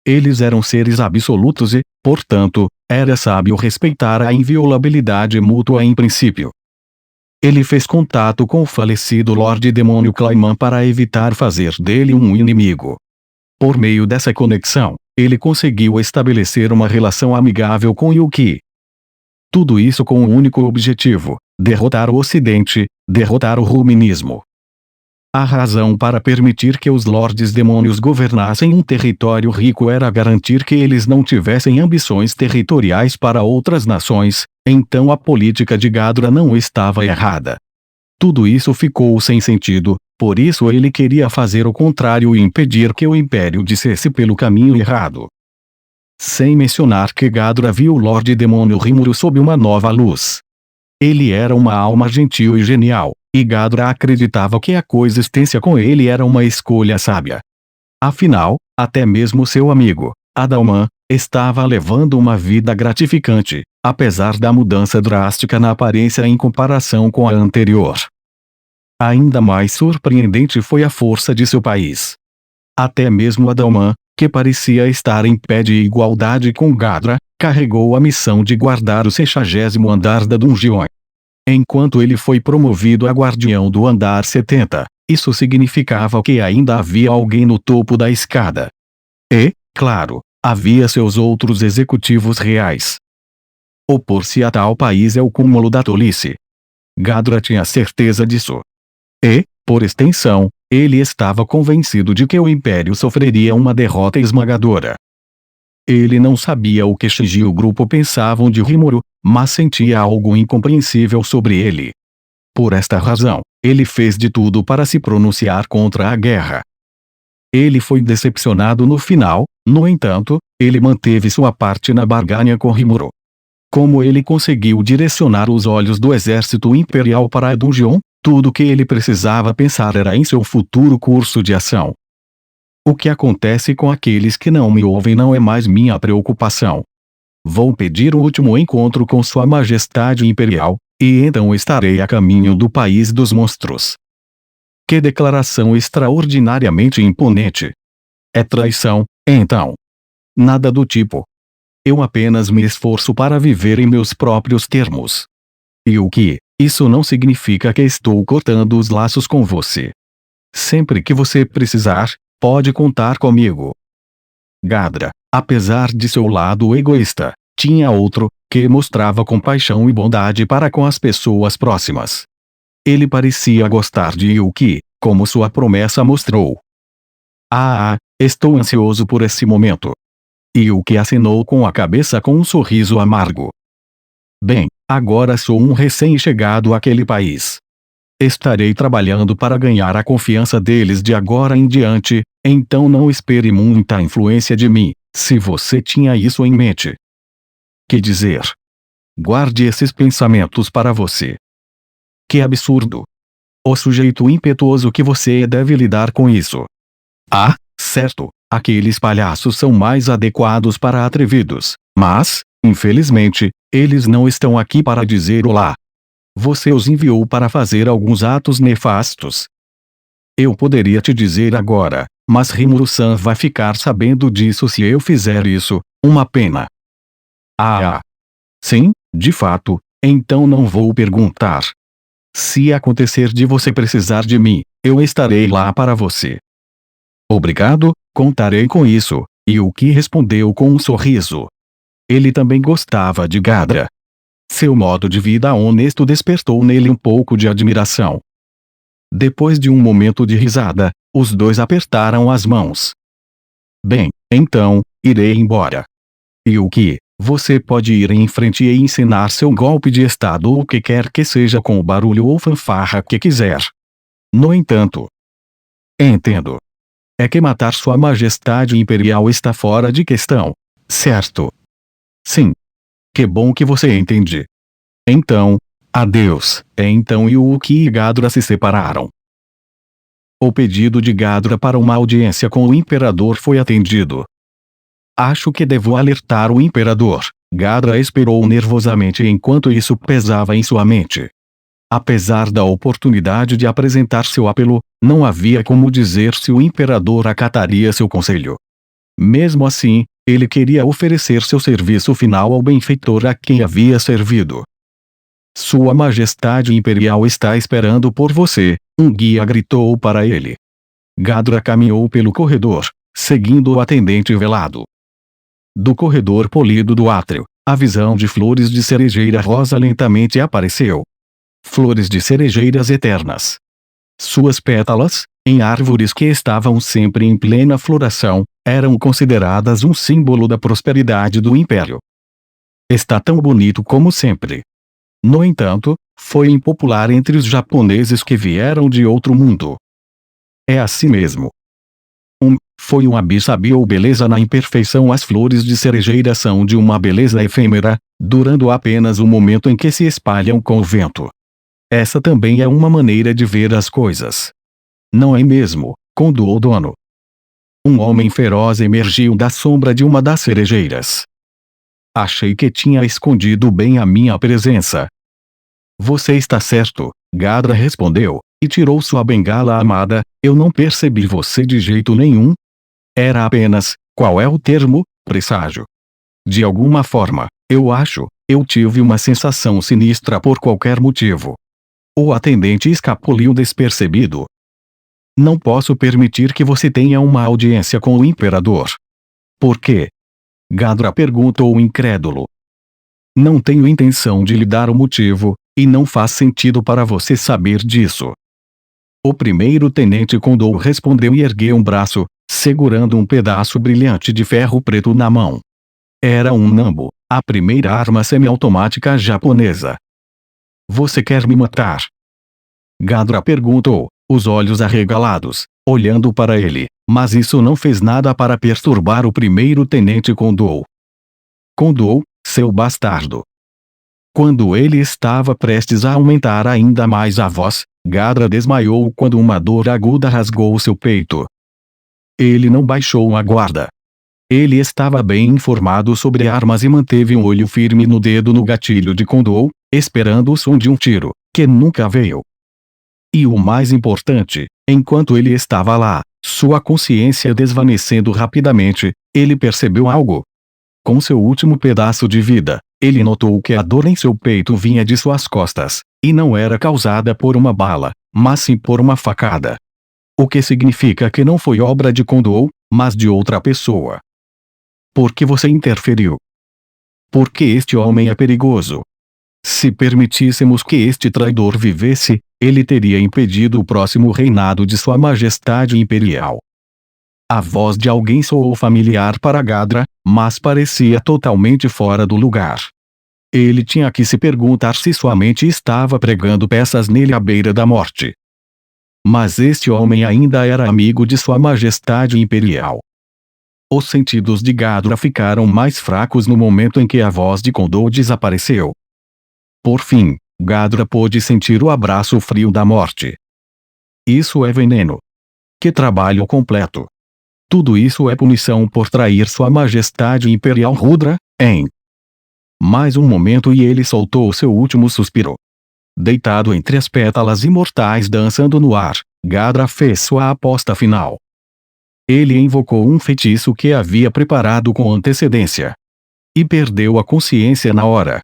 Eles eram seres absolutos e, portanto, era sábio respeitar a inviolabilidade mútua em princípio. Ele fez contato com o falecido Lorde Demônio Clayman para evitar fazer dele um inimigo. Por meio dessa conexão, ele conseguiu estabelecer uma relação amigável com Yuki. Tudo isso com um único objetivo: derrotar o Ocidente, derrotar o Ruminismo. A razão para permitir que os Lordes Demônios governassem um território rico era garantir que eles não tivessem ambições territoriais para outras nações, então a política de Gadra não estava errada. Tudo isso ficou sem sentido, por isso ele queria fazer o contrário e impedir que o Império descesse pelo caminho errado. Sem mencionar que Gadra viu o Lorde Demônio Rimuru sob uma nova luz. Ele era uma alma gentil e genial, e Gadra acreditava que a coexistência com ele era uma escolha sábia. Afinal, até mesmo seu amigo, Adalman, estava levando uma vida gratificante, apesar da mudança drástica na aparência em comparação com a anterior. Ainda mais surpreendente foi a força de seu país. Até mesmo Adalman, que parecia estar em pé de igualdade com Gadra, carregou a missão de guardar o 60º andar da Dungeon. Enquanto ele foi promovido a guardião do andar 70, isso significava que ainda havia alguém no topo da escada. E, claro, havia seus outros executivos reais. Opor-se a tal país é o cúmulo da tolice. Gadra tinha certeza disso. E, por extensão, ele estava convencido de que o Império sofreria uma derrota esmagadora. Ele não sabia o que Shiji e o grupo pensavam de Rimuru, mas sentia algo incompreensível sobre ele. Por esta razão, ele fez de tudo para se pronunciar contra a guerra. Ele foi decepcionado no final, no entanto, ele manteve sua parte na barganha com Rimuru. Como ele conseguiu direcionar os olhos do exército imperial para a Dungeon, tudo o que ele precisava pensar era em seu futuro curso de ação. O que acontece com aqueles que não me ouvem não é mais minha preocupação. Vou pedir o último encontro com Sua Majestade Imperial, e então estarei a caminho do país dos monstros. Que declaração extraordinariamente imponente! É traição, então? Nada do tipo. Eu apenas me esforço para viver em meus próprios termos. E o que? Isso não significa que estou cortando os laços com você. Sempre que você precisar, pode contar comigo. Gadra, apesar de seu lado egoísta, tinha outro, que mostrava compaixão e bondade para com as pessoas próximas. Ele parecia gostar de Yuki, como sua promessa mostrou. Estou ansioso por esse momento. Yuki acenou com a cabeça com um sorriso amargo. Bem, agora sou um recém-chegado àquele país. Estarei trabalhando para ganhar a confiança deles de agora em diante, então não espere muita influência de mim, se você tinha isso em mente. Que dizer? Guarde esses pensamentos para você. Que absurdo! O sujeito impetuoso que você deve lidar com isso. Certo, aqueles palhaços são mais adequados para atrevidos, mas, infelizmente, eles não estão aqui para dizer olá. Você os enviou para fazer alguns atos nefastos. Eu poderia te dizer agora, mas Rimuru-san vai ficar sabendo disso se eu fizer isso, uma pena. Sim, de fato, então não vou perguntar. Se acontecer de você precisar de mim, eu estarei lá para você. Obrigado, contarei com isso, Yuki respondeu com um sorriso. Ele também gostava de Gadra. Seu modo de vida honesto despertou nele um pouco de admiração. Depois de um momento de risada, os dois apertaram as mãos. Bem, então, irei embora. Yuki, você pode ir em frente e ensinar seu golpe de estado ou o que quer que seja com o barulho ou fanfarra que quiser. No entanto, entendo. É que matar Sua Majestade Imperial está fora de questão, certo? Sim. Que bom que você entende. Então, adeus. Então Yuki e Gadra se separaram. O pedido de Gadra para uma audiência com o imperador foi atendido. Acho que devo alertar o imperador. Gadra esperou nervosamente enquanto isso pesava em sua mente. Apesar da oportunidade de apresentar seu apelo, não havia como dizer se o imperador acataria seu conselho. Mesmo assim, ele queria oferecer seu serviço final ao benfeitor a quem havia servido. Sua Majestade Imperial está esperando por você, um guia gritou para ele. Gadra caminhou pelo corredor, seguindo o atendente velado. Do corredor polido do átrio, a visão de flores de cerejeira rosa lentamente apareceu. Flores de cerejeiras eternas. Suas pétalas, em árvores que estavam sempre em plena floração, eram consideradas um símbolo da prosperidade do império. Está tão bonito como sempre. No entanto, foi impopular entre os japoneses que vieram de outro mundo. É assim mesmo. Foi um abissabio beleza na imperfeição. As flores de cerejeira são de uma beleza efêmera, durando apenas o momento em que se espalham com o vento. Essa também é uma maneira de ver as coisas. Não é mesmo, condoou o dono. Um homem feroz emergiu da sombra de uma das cerejeiras. Achei que tinha escondido bem a minha presença. Você está certo, Gadra respondeu, e tirou sua bengala amada. Eu não percebi você de jeito nenhum. Era apenas, qual é o termo, presságio. De alguma forma, eu tive uma sensação sinistra por qualquer motivo. O atendente escapuliu despercebido. Não posso permitir que você tenha uma audiência com o imperador. Por quê? Gadra perguntou incrédulo. Não tenho intenção de lhe dar o motivo, e não faz sentido para você saber disso. O primeiro-tenente Condor respondeu e ergueu um braço, segurando um pedaço brilhante de ferro preto na mão. Era um Nambu, a primeira arma semiautomática japonesa. Você quer me matar? Gadra perguntou, os olhos arregalados, olhando para ele, mas isso não fez nada para perturbar o primeiro-tenente Condor. Condor, seu bastardo. Quando ele estava prestes a aumentar ainda mais a voz, Gadra desmaiou quando uma dor aguda rasgou seu peito. Ele não baixou a guarda. Ele estava bem informado sobre armas e manteve um olho firme no dedo no gatilho de Condor, esperando o som de um tiro, que nunca veio. E o mais importante, enquanto ele estava lá, sua consciência desvanecendo rapidamente, ele percebeu algo. Com seu último pedaço de vida, ele notou que a dor em seu peito vinha de suas costas, e não era causada por uma bala, mas sim por uma facada. O que significa que não foi obra de Condor, mas de outra pessoa. Por que você interferiu? Porque este homem é perigoso. Se permitíssemos que este traidor vivesse, ele teria impedido o próximo reinado de Sua Majestade Imperial. A voz de alguém soou familiar para Gadra, mas parecia totalmente fora do lugar. Ele tinha que se perguntar se sua mente estava pregando peças nele à beira da morte. Mas este homem ainda era amigo de Sua Majestade Imperial. Os sentidos de Gadra ficaram mais fracos no momento em que a voz de Condor desapareceu. Por fim, Gadra pôde sentir o abraço frio da morte. Isso é veneno. Que trabalho completo. Tudo isso é punição por trair Sua Majestade Imperial Rudra, hein? Mais um momento e ele soltou seu último suspiro. Deitado entre as pétalas imortais dançando no ar, Gadra fez sua aposta final. Ele invocou um feitiço que havia preparado com antecedência. E perdeu a consciência na hora.